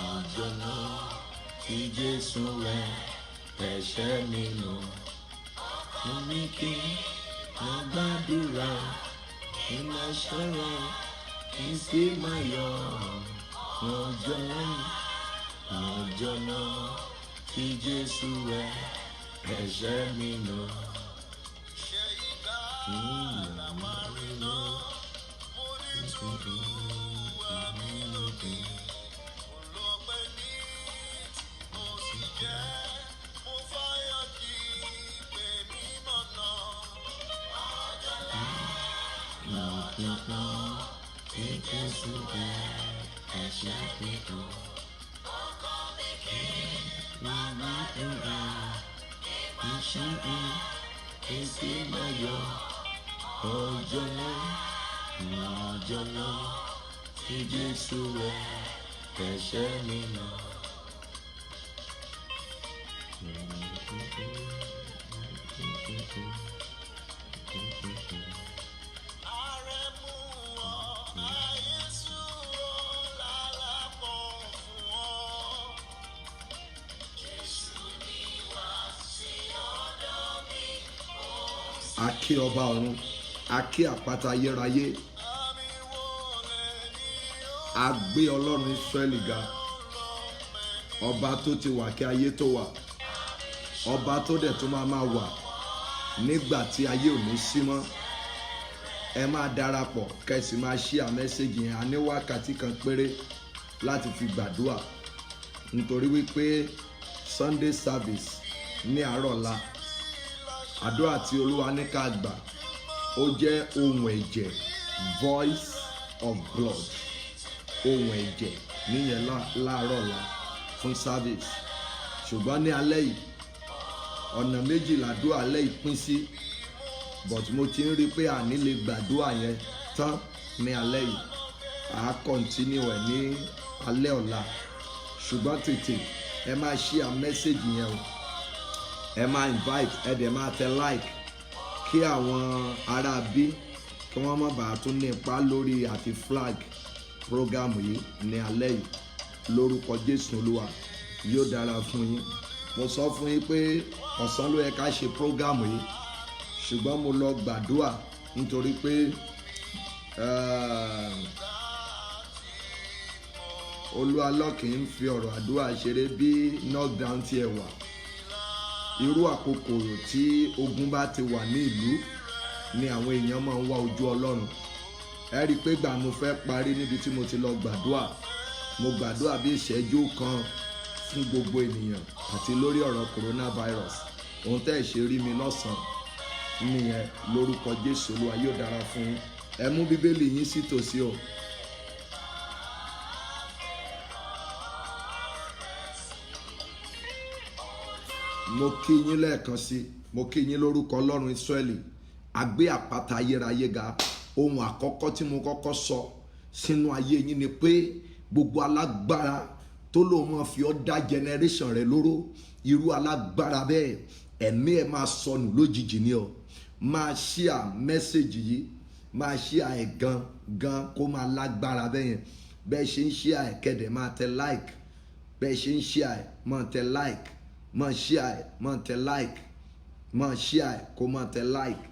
ọjọ́ náà tí Jésù rẹ̀ ẹ̀ṣẹ̀ mi nù. Mo ní kí mo gbàdúrà kí n máa ṣọ́ra kí n sì máa yọ̀ ọjọ́ náà tí Jésù rẹ̀ ẹ̀ṣẹ̀ mi nù. Ọjọ́ náà tí Jésù rẹ̀ ẹ̀ṣẹ̀ mi nù. A kí ọba ọ̀run, a kí àpáta ayérayé, a gbé Ọlọ́run Ísírẹ́lì ga, ọba tó ti wà kí ayé tó wà, ọba tó dẹ̀ tó máa wà nígbà tí ayé ò ní sí mọ́. Ẹ máa darapọ̀ kẹ́sì máa share mẹ́sẹ̀gì yẹn. A ní wákàtí kan péré láti fi gbàdúrà nítorí wípé Sunday service ní àárọ̀ ọ̀la. Àdúrà tí Olúwa ní ká gbà ó jẹ́ ohùn ẹ̀jẹ̀, voice of blood, ohùn ẹ̀jẹ̀ níyẹn láàárọ̀ ọ̀la fún service. Ṣùgbọ́n ní alẹ́ yìí ọ̀nà méjì làdúrà alẹ́ yìí pín sí, but mo ti ń rí pé àní lè gbàdúrà yẹn tán ní alẹ́ yìí. À á continue ẹ̀ ní alẹ́ ọ̀la, ṣùgbọ́n tètè ẹ máa share message yẹn o. Ẹ máa invite, ẹ dẹ̀ máa tẹ like kí àwọn ará bí kí wọ́n má bàa tún ní ipa lórí àti flag program yìí ní alẹ́ yìí. Lórúkọ Jésù Olúwa yóò dára fún yín. Mo sọ fún yín pé ọ̀sán ló yẹ ká ṣe program yìí, ṣùgbọ́n mo lọ gbàdúrà nítorí pé Olúwa lọ́kì ń fi ọ̀rọ̀ àdúrà ṣeré bí knockdown ti ẹ̀ wà. Irú àkókò tí ogun bá ti wà ní ìlú ni àwọn èèyàn máa ń wá ojú Ọlọ́run. Ẹ rí i pé gbà mo fẹ́ parí níbi tí mo ti lọ gbàdúrà, mo gbàdúrà bí ìṣẹ́jú kan fún gbogbo ènìyàn àti lórí ọ̀rọ̀ coronavirus. Ohun tẹ́ ẹ̀ ṣe rí mi lọ́sàn-án nìyẹn. Lórúkọ Jésù Olúwa yóò dára fún yín. Ẹ mú Bíbélì yín sí tòsí o. Mo kí yín lẹ́ẹ̀kan sí, mo kí yín lórúkọ Ọlọ́run Ísírẹ́lì. A gbé àpáta ayérayé ga. Ohun àkọ́kọ́ tí mo kọ́kọ́ sọ sínú ayé yín ni pé gbogbo alágbára tó lóun máa fi ọ́ dá generation rẹ̀ lóró, irú alágbára bẹ́ẹ̀ ẹ̀mí ẹ̀ máa sọnù lójijì ni o. Máa share message yìí, máa share ẹ̀ gan kó máa lágbára bẹ́yẹn. Bẹ́ẹ̀ ṣe ń share ẹ̀ kẹ́dẹ̀ máa tẹ like, bẹ́ẹ̀ ṣe ń share ẹ̀ máa tẹ like, máa share ẹ̀ máa tẹ like, máa share ẹ̀ kó máa tẹ like.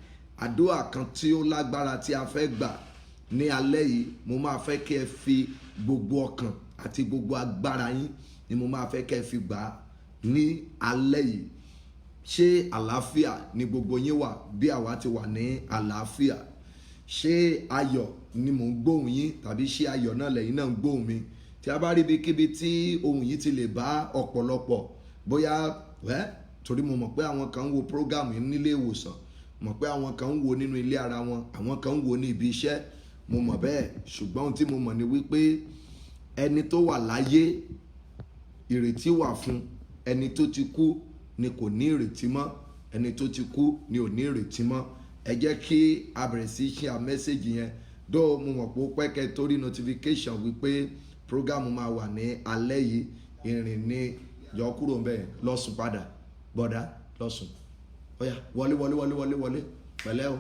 Àdúrà kan tí ó lágbára tí a fẹ́ gbà ní alẹ́ yìí, mo máa fẹ́ kí ẹ fi gbogbo ọkàn àti gbogbo agbára yín ni mo máa fẹ́ kí ẹ fi gbà á ní alẹ́ yìí. Ṣé àlàáfíà ni gbogbo yín wà bí àwa ti wà ní àlàáfíà? Ṣé ayọ̀ ni mò ń gbóhùn yín tàbí ṣé ayọ̀ náà lẹ́yìn náà ń gbóhùn mi? Tí a bá rí ibikíbi tí ohùn yìí ti lè bá ọ̀pọ̀lọpọ̀, bóyá torí mo mọ̀ pé àwọn kan ń wo program yìí nílé ìwòsàn, mọ̀ pé àwọn kan ń wo nínú ilé ara wọn, àwọn kan ń wo ní ibi iṣẹ́, mo mọ̀ bẹ́ẹ̀. Ṣùgbọ́n ohun tí mo mọ̀ ni wípé ẹni tó wà láyé ìrètí wà fún, ẹni tó ti kú ni kò ní ìrètí mọ́, ẹni tó ti kú ni ò ní ìrètí mọ́. Ẹ jẹ́ kí a bẹ̀rẹ̀ sí share message yẹn. Dó mo mọ̀ pé ó pẹ́ kẹ́ torí notification wípé program máa wà ní alẹ́ yìí. Ìrìn ni yọ kúrò ń bẹ̀, lọ́sùn padà bọ́dá lọ́sùn. Ọ̀yá wọlé pẹ̀lẹ́ o.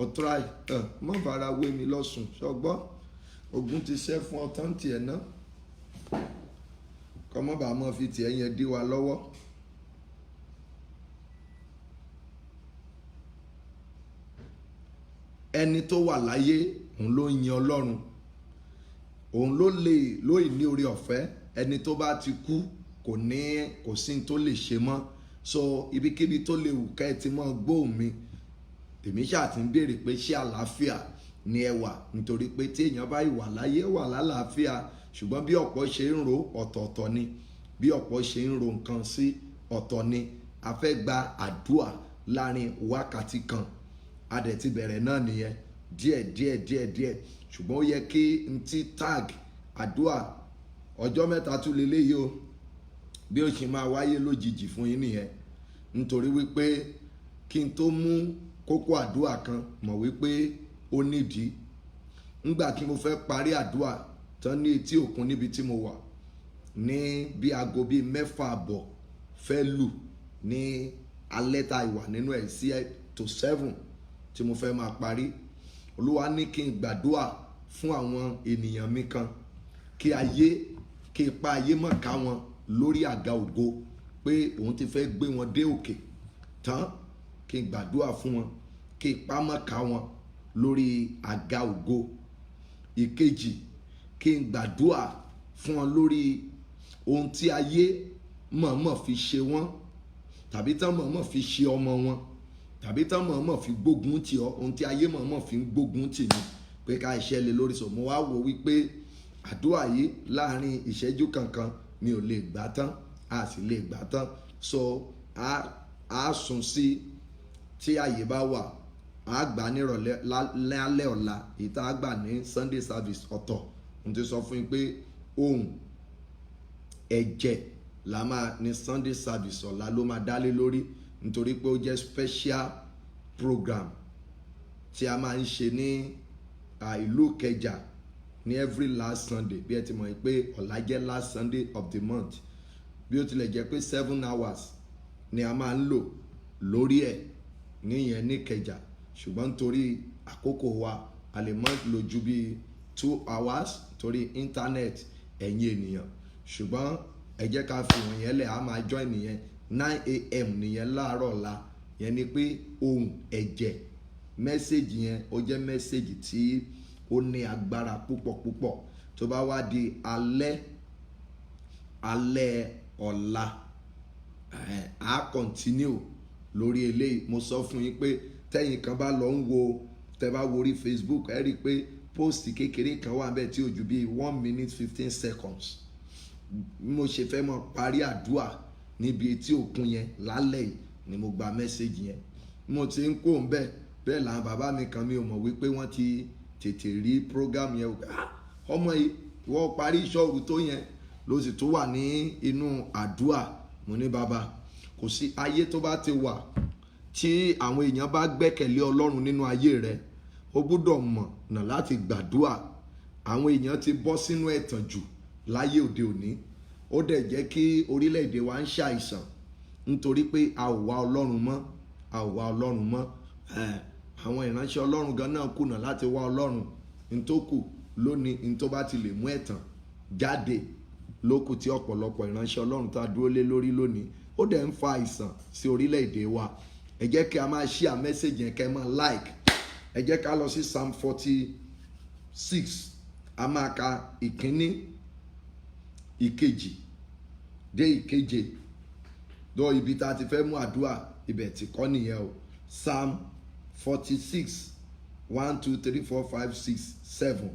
ọ̀tráì mọ́ bára wé mi lọ́sùn ṣọgbọ́n ogun ti ṣẹ́ fún ọtán tiẹ̀ náà kọ́mọ́ bá mọ́ fi tiẹ̀ yẹn dí wa lọ́wọ́. ẹni tó wà láyé òun ló yin Ọlọ́run, òun ló ní oore ọ̀fẹ́. Ẹni tó bá ti kú kò sí tó lè ṣe mọ́. So ibikíbi tó lè wù ká ẹ ti mọ́ gbóhùn mi, èmi ṣáà ti ń béèrè pé ṣé àlàáfíà ni ẹ wà, nítorí pé tí èèyàn bá wà láyé wà lálàáfíà, ṣùgbọ́n bí ọ̀pọ̀ ṣe ń ro ọ̀tọ̀ọ̀tọ̀ ni, bí ọ̀pọ̀ ṣe ń ro nǹkan sí ọ̀tọ̀ ni. A fẹ́ gba àdúà láàrin wákàtí kan, a dẹ̀ ti bẹ̀rẹ̀ náà nìyẹn díẹ̀, ṣùgbọ́n ó yẹ kí n ti tag àdúà ọjọ́ 3 tún lélẹ́yìí o, bí ó ṣe máa wáyé lójijì fún yín nìyẹn, nítorí wípé kí n tó mú kókó àdúà kan mọ̀ wípé ó nídìí. Ńgbà tí mo fẹ́ parí àdúà tán ní etí òkun níbi tí mo wà, ní bí aago bíi 6:30 fẹ́ lù ní alẹ́ tá ìwà nínú ẹ̀ 6 to 7 tí mo fẹ́ máa parí. Olúwa ní kí n gbàdúà fún àwọn ènìyàn mi kan, kí ipa ayé mọ̀ ká wọn lórí àga ògo, pé òun ti fẹ́ gbé wọn dé òkè tán. Kí n gbàdúà fún wọn, kí ipa mọ̀ ká wọn lórí àga ògo. Ìkejì, kí n gbàdúà fún wọn lórí ohun tí ayé mọ̀ọ́mọ̀ fi ṣe wọ́n, tàbí tán mọ̀ọ́mọ̀ fi ṣe ọmọ wọn, tàbí tán mọ̀ọ́mọ̀ fi gbógun tì ọ́. Ohun tí ayé mọ̀ọ́mọ̀ fi ń gbógun tì ní pé ká iṣẹ́ lé lórí. So mo wá wò wípé àdúà yìí láàrin ìṣẹ́jú kankan mi ò lè gbà tán, a sì lè gbà tán. So a sùn sí tí àyè bá wà, a gbà nírọ̀lẹ́ lálẹ́ ọ̀la, ìta àgbà ní Sunday service ọ̀tọ̀. Mo ti sọ fún yín pé ohun ẹ̀jẹ̀ la máa ní Sunday service ọ̀la ló máa dálé lórí, nítorí pé ó jẹ́ special program tí a máa ń ṣe ní ìlú Ìkẹjà ní every last Sunday. Bí ẹ ti mọ̀ pé ọ̀la jẹ́ last Sunday of the month, bí ó tilẹ̀ jẹ́ pé 7 hours ni a máa ń lò lórí ẹ̀ níyẹn ní Ìkẹjà, ṣùgbọ́n nítorí àkókò wa a lè má lò ju bí 2 hours torí internet ẹ̀yin ènìyàn. Ṣùgbọ́n ẹ jẹ́ ká fi wọ̀nyẹn lẹ̀, a máa join nìyẹn 9 AM nìyẹn láàárọ̀ ọ̀la. Yẹn ni pé ohun ẹ̀jẹ̀, mẹ́sẹ̀gì yẹn ó jẹ́ mẹ́sẹ̀gì tí ó ní agbára púpọ̀. Tó bá wá di alẹ́ ọ̀la, a continue lórí eléyìí. Mo sọ fún yín pé tẹ́yìn kan bá lọ ń wo, tẹ́ bá wo orí Facebook, ẹ rí i pé post kékeré kan wà bẹ́ẹ̀ tí ó ju bí 1 minute 15 seconds. Mo ṣe fẹ́ mọ́ parí àdúà níbi etí òkun yẹn lálẹ́ yìí ni mo gba mẹ́sẹ̀gì yẹn. Mo ti ń kó ń bẹ́ẹ̀ làwọn bàbá mi kan mi ò mọ̀ wípé wọ́n ti tètè rí program yẹn. Ọmọ yìí wọ́n parí ìṣọ́ru tó yẹn ló sì tó wà ní inú àdúà. Mo ní bàbá, kò sí ayé tó bá ti wà tí àwọn èèyàn bá gbẹ́kẹ̀lé Ọlọ́run nínú ayé rẹ̀, ó gbọ́dọ̀ mọ̀ nà láti gbàdúà. Àwọn èèyàn ti bọ́ sínú ẹ̀tàn jù láyé òde òní. Ó dẹ̀ jẹ́ kí orílẹ̀-èdè wa ń ṣàìsàn nítorí pé a ò wá Ọlọ́run mọ́. Àwọn ìránṣẹ́ Ọlọ́run gan náà kùnà láti wá Ọlọ́run. N tó kù lónìí, n tó bá ti lè mú ẹ̀tàn jáde lókù tí ọ̀pọ̀lọpọ̀ ìránṣẹ́ Ọlọ́run tá a dúró lé lórí lónìí. Ó dẹ̀ ń fa àìsàn sí orílẹ̀-èdè wa. Ẹ jẹ́ kí a máa share message yẹn, kẹ́ máa like. Ẹ jẹ́ ká lọ sí Psalm 46. A máa ka ìkíní, ìkejì dé ìkeje. Dọ́ ibi tá a ti fẹ́ mú àdúà ibẹ̀ tí kọ́ nìyẹn o. Psalm 46 1 2 3 4 5 6 7.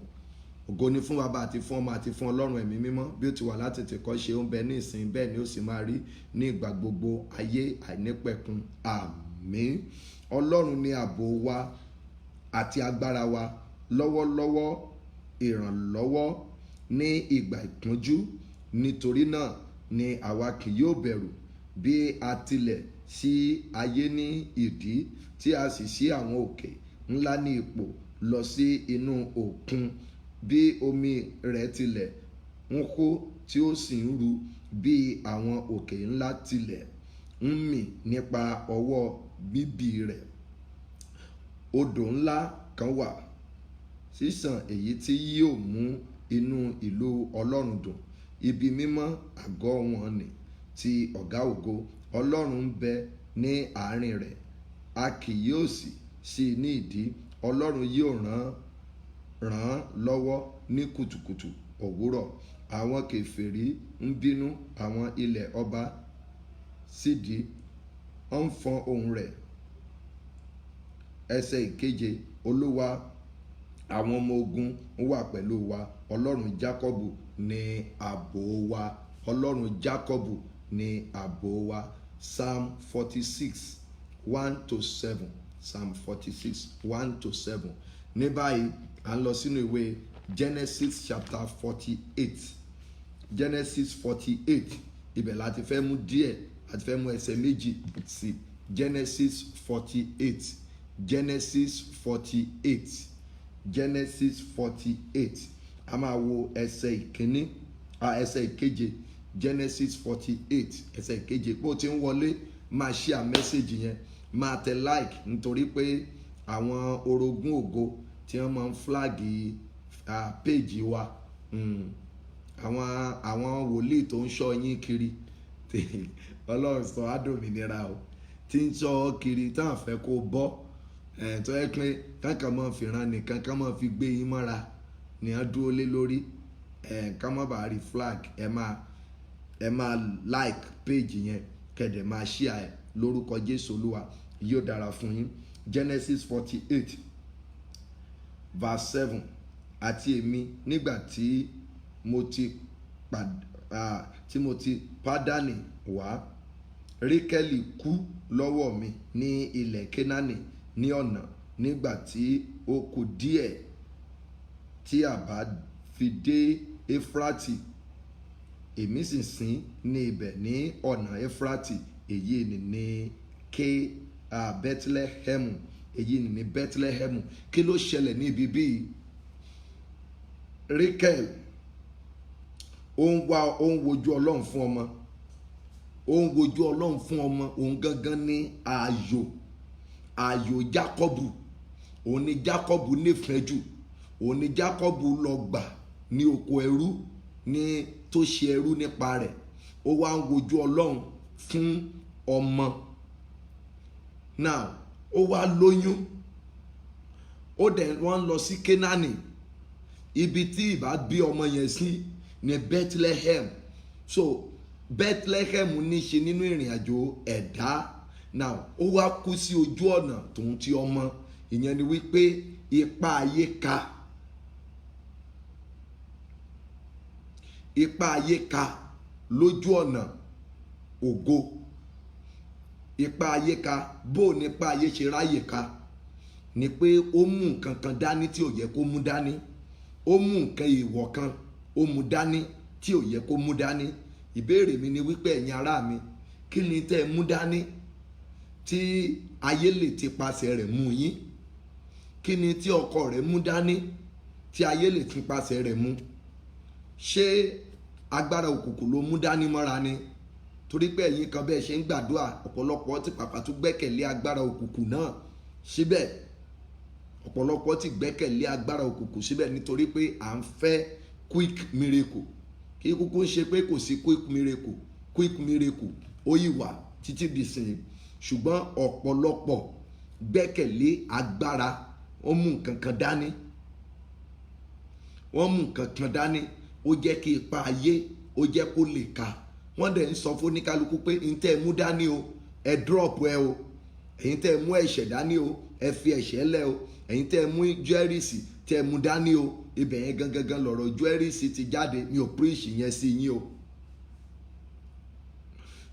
Ògo ni fún Baba àti fún Ọmọ àti fún Ọlọ́run ẹ̀mí mímọ́, bí ó ti wà láti tètè ṣe ó ń bẹ ní ìsìn, bẹ́ẹ̀ ni ó sì máa rí ní ìgbà gbogbo ayé àìnípẹ̀kun. Àmín. Ọlọ́run ni ààbò wa àti agbára wa, lọ́wọ́lọ́wọ́ ìrànlọ́wọ́ ní ìgbà ìpọ́njú. Nítorí náà ni àwa kì yóò bẹ̀rù, bí a tilẹ̀ sí ayé ní ìdí, tí a sì ṣí àwọn òkè ńlá ní ipò lọ sí inú òkun. Bí omi rẹ̀ tilẹ̀ ń hó tí ó sì ń ru, bí àwọn òkè ńlá tilẹ̀ ń mì nípa ọwọ́ bíbí rẹ̀. odò ńlá kan wà sísàn èyí tí yóò mú inú ìlú Ọlọ́run dùn. Ibi mímọ́ àgọ́ wọn ni ti ọ̀gá ògo. Ọlọ́run ń bẹ ní àárín rẹ̀, a kì yóò sì sí ní ìdí. Ọlọ́run yóò ràn án lọ́wọ́ ní kùtùkùtù òwúrọ̀. Àwọn kèfèrí ń bínú, àwọn ilẹ̀ ọba sì dì, ó ń fọn ohùn rẹ̀. Ẹsẹ̀ ìkeje, Olúwa àwọn ọmọ ogun wà pẹ̀lú wa. Ọlọ́run Jákọ́bù ni ààbò wa. Ọlọ́run Jákọ́bù ni ààbò wa. Psalm 46 1-7. Psalm 46 1-7. Ní báyìí à ń lọ sínú ìwé Genesis chapter 48. Genesis 48 ibẹ̀ láti fẹ́ mú díẹ̀, láti fẹ́ mú ẹsẹ̀ méjì sí. Genesis 48. Genesis 48. Genesis 48. A máa wo ẹsẹ̀ ìkíní, ẹsẹ̀ ìkeje. Genesis 48 ẹsẹ̀ ìkeje. Bó ti ń wọlé máa share message yẹn, máa tẹ like, nítorí pé àwọn orogún ògo tí wọ́n máa ń flag page wa, àwọn wòlíì tó ń ṣọ́ yín kiri Ọlọ́run sọ àdòmìnira o, tí ń ṣọ́ kiri táwọn fẹ́ kó bọ́, tó yẹ pé kankan máa fi ran nìkan, kan máa fi gbé yín mọ́ra ní a dúró lé lórí, ká má bàa rí flag. Ẹ máa like page yẹn, kẹ̀dẹ̀ máa share ẹ̀ lórúkọ Jésù Olúwa, yóò dára fún yín. Genesis 48 verse 7. Àti èmi nígbà tí mo ti Pádánì wá, Rékẹ́lì kú lọ́wọ́ mi ní ilẹ̀ Kénáánì ní ọ̀nà. Nígbà tí ó kù díẹ̀ tí a bá fi dé Éfrátì, èmi sì sìn ní ibẹ̀ ní ọ̀nà Éfrátì. Èyí ni ní Bẹ́tílẹ́hẹ́mù. Èyí ni ní Bẹ́tílẹ́hẹ́mù. Kí ló ṣẹlẹ̀ ní ibi bíi? Rékẹ́lì ó ń wojú Ọlọ́run fún ọmọ. Ó ń wojú Ọlọ́run fún ọmọ. Òun gangan ní ààyò Jákọ́bù. Òun ni Jákọ́bù nífẹ̀ẹ́ jù. Òun ni Jákọ́bù lọ gbà ní oko ẹrú, ní tó ṣe ẹrú nípa rẹ̀. Ó wá ń wojú Ọlọ́run fún ọmọ. Now ó wá lóyún. Wọ́n lọ sí Kénáánì. Ibi tí ìbá bí ọmọ yẹn sí ní Bethlehem. So Bethlehem ní í ṣe nínú ìrìn àjò ẹ̀dá. Now ó wá kú sí ojú ọ̀nà tòun ti ọmọ. Ìyẹn ni wípé ipa ayé ka. Ipa ayé ka lójú ọ̀nà ògo. Ipa ayé ka. Bó ní ipa ayé ṣe ráyè ka ni pé ó mú nǹkan kan dání tí ò yẹ kó mú dání. Ó mú nǹkan ìwọ̀ kan ó mú dání tí ò yẹ kó mú dání. Ìbéèrè mi ni wípé ẹ̀yin ará mi, kí ni tẹ́ ẹ mú dání tí ayé lè ti pasẹ̀ rẹ̀ mú yín? Kí ni tí ọkọ rẹ̀ mú dání tí ayé lè ti pasẹ̀ rẹ̀ mú? Ṣé agbára òkùnkùn ló mú dání mọ́ra ni? Torí pé ẹ̀yin kan bẹ́ẹ̀ ṣe ń gbàdúrà, ọ̀pọ̀lọpọ̀ ti pàpà tún gbẹ́kẹ̀lé agbára òkùnkùn náà síbẹ̀. Ọ̀pọ̀lọpọ̀ ti gbẹ́kẹ̀lé agbára òkùnkùn síbẹ̀ nítorí pé à ń fẹ́ quick miracle. Kí kúkú ń ṣe pé kò sí quick miracle ó yìí wà títí dìsìn. Ṣùgbọ́n ọ̀pọ̀lọpọ̀ gbẹ́kẹ̀lé agbára. Wọ́n mú nǹkan kan dání. Ó jẹ́ kí ipa ayé ó jẹ́ kó lè ka. Wọ́n dẹ̀ ń sọ fún oníkálukú pé n tẹ́ ẹ mú dání o, ẹ drop ẹ o. Ẹ̀yin tẹ́ ẹ mú ẹ̀ṣẹ̀ dání o, ẹ fi ẹ̀ṣẹ̀ lẹ̀ o. Ẹ̀yin tẹ́ ẹ mú jẹ́rìsì tẹ́ ẹ mú dání o. Ibẹ̀ yẹn gangan lọ̀rọ̀ jẹ́rìsì ti jáde. Mi ò preach yẹn sí yín o.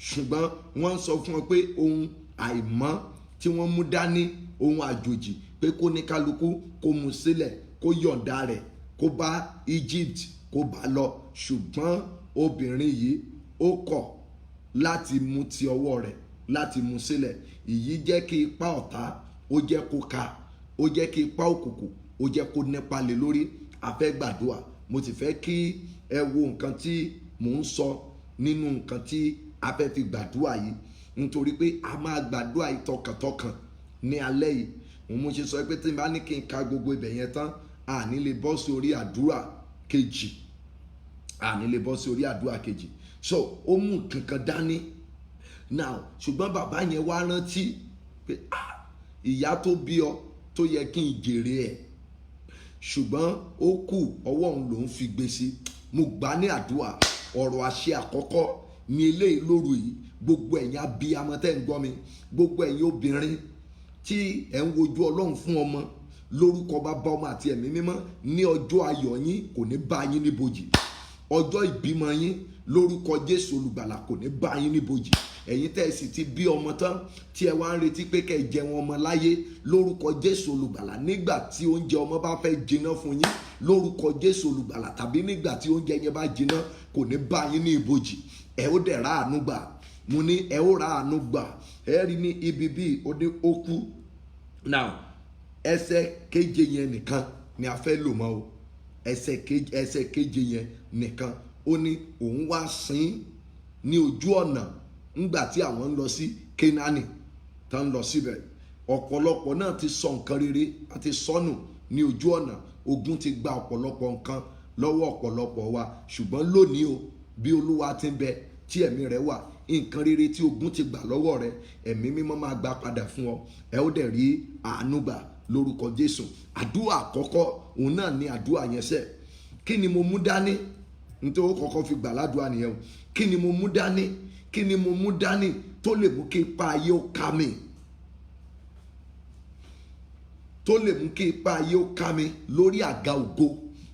Ṣùgbọ́n wọ́n sọ fún wọn pé ohun àìmọ́ tí wọ́n mú dání, ohun àjòjì, pé kó ní kálukú kó mú sílẹ̀, kó yọ̀ǹda rẹ̀, kó bá Egypt kó bá lọ. Ṣùgbọ́n obìnrin yìí ó kọ̀ láti mú ti ọwọ́ rẹ̀, láti mú sílẹ̀. Èyí jẹ́ kí ipa ọ̀tá ó jẹ́ kó ka. Ó jẹ́ kí ipa òkùnkùn ó jẹ́ kó nípa lé lórí. A fẹ́ gbàdúrà. Mo ti fẹ́ kí ẹ wo nǹkan tí mò ń sọ nínú nǹkan tí a fẹ́ fi gbàdúrà yìí, nítorí pé a máa gbàdúrà yìí tọkàntọkàn ní alẹ́ yìí. òun mo ṣe sọ pé tí n bá ní kí n ka gbogbo ibẹ̀ yẹn tán àní lè bọ́ sí orí àdúrà kejì, àní lè bọ́ sí orí àdúrà kejì. So ó mú kankan dání now, ṣùgbọ́n bàbá yẹn wá rántí pé ìyá tó bí ọ tó yẹ kí n jèrè ẹ̀, ṣùgbọ́n ó kù ọwọ́ òun lòún fi gbé sí. Mo gbà ní àdúrà, ọ̀rọ̀ àṣẹ àkọ́kọ́ ní eléyìí lóru yìí. Gbogbo ẹ̀yin abiyamọ tẹ́ ń gbọ́ mi, gbogbo ẹ̀yin obìnrin tí ẹ̀ ń wojú Ọlọ́run fún ọmọ, lórúkọ Bàbá, Ọmọ àti Ẹ̀mí Mímọ́, ní ọjọ́ ayọ̀ yín kò ní bá yín níbojì. Ọjọ́ ìbímọ yín lórúkọ Jésù Olùgbàlà kò ní bá yín níbojì. Ẹ̀yin tẹ́ ẹ sì ti bí ọmọ tán tí ẹ wá ń retí pé kẹ́ ẹ jẹun ọmọ láyé, lórúkọ Jésù Olùgbàlà, nígbà tí oúnjẹ ọmọ bá fẹ́ jiná fún yín, lórúkọ Jésù Olùgbàlà, tàbí nígbà tí oúnjẹ yẹn bá jiná, kò ní bá yín ní ibojì. Ẹ ó dẹ̀ ra àánú gbà. Mo ní ẹ ó ra àánú gbà. Ẹ rí ní ibi bíi ó dé ó kú. Now ẹsẹ̀ keje yẹn nìkan ni a fẹ́ lò mọ́ o. Ẹsẹ̀ keje yẹn nìkan. Ó ní òun wá sin ní ojú ọ̀nà ńgbà tí àwọn ń lọ sí Kénáánì tó ń lọ síbẹ̀. Ọ̀pọ̀lọpọ̀ náà ti sọ nǹkan rere àti sọnù ní ojú ọ̀nà. Ogun ti gba ọ̀pọ̀lọpọ̀ nǹkan lọ́wọ́ ọ̀pọ̀lọpọ̀ wa, ṣùgbọ́n lónìí o, bí Olúwa ti ń bẹ tí ẹ̀mí rẹ̀ wà, nǹkan rere tí ogun ti gbà lọ́wọ́ rẹ̀, Ẹ̀mí Mímọ́ máa gbà padà fún ọ. Ẹ ó dẹ̀ rí àánú gbà lórúkọ Jésù. Àdúrà àkọ́kọ́ òun náà ni àdúrà yẹn sẹ́. Kí ni mo mú dání? Nítorí ó kọ́kọ́ fi gbà ládùúrà nìyẹn o. Kí ni mo mú dání? Kí ni mo mú dání tó lè mú kí ipa ayé ó ká mi? Tó lè mú kí ipa ayé ó ká mi lórí àga ògo.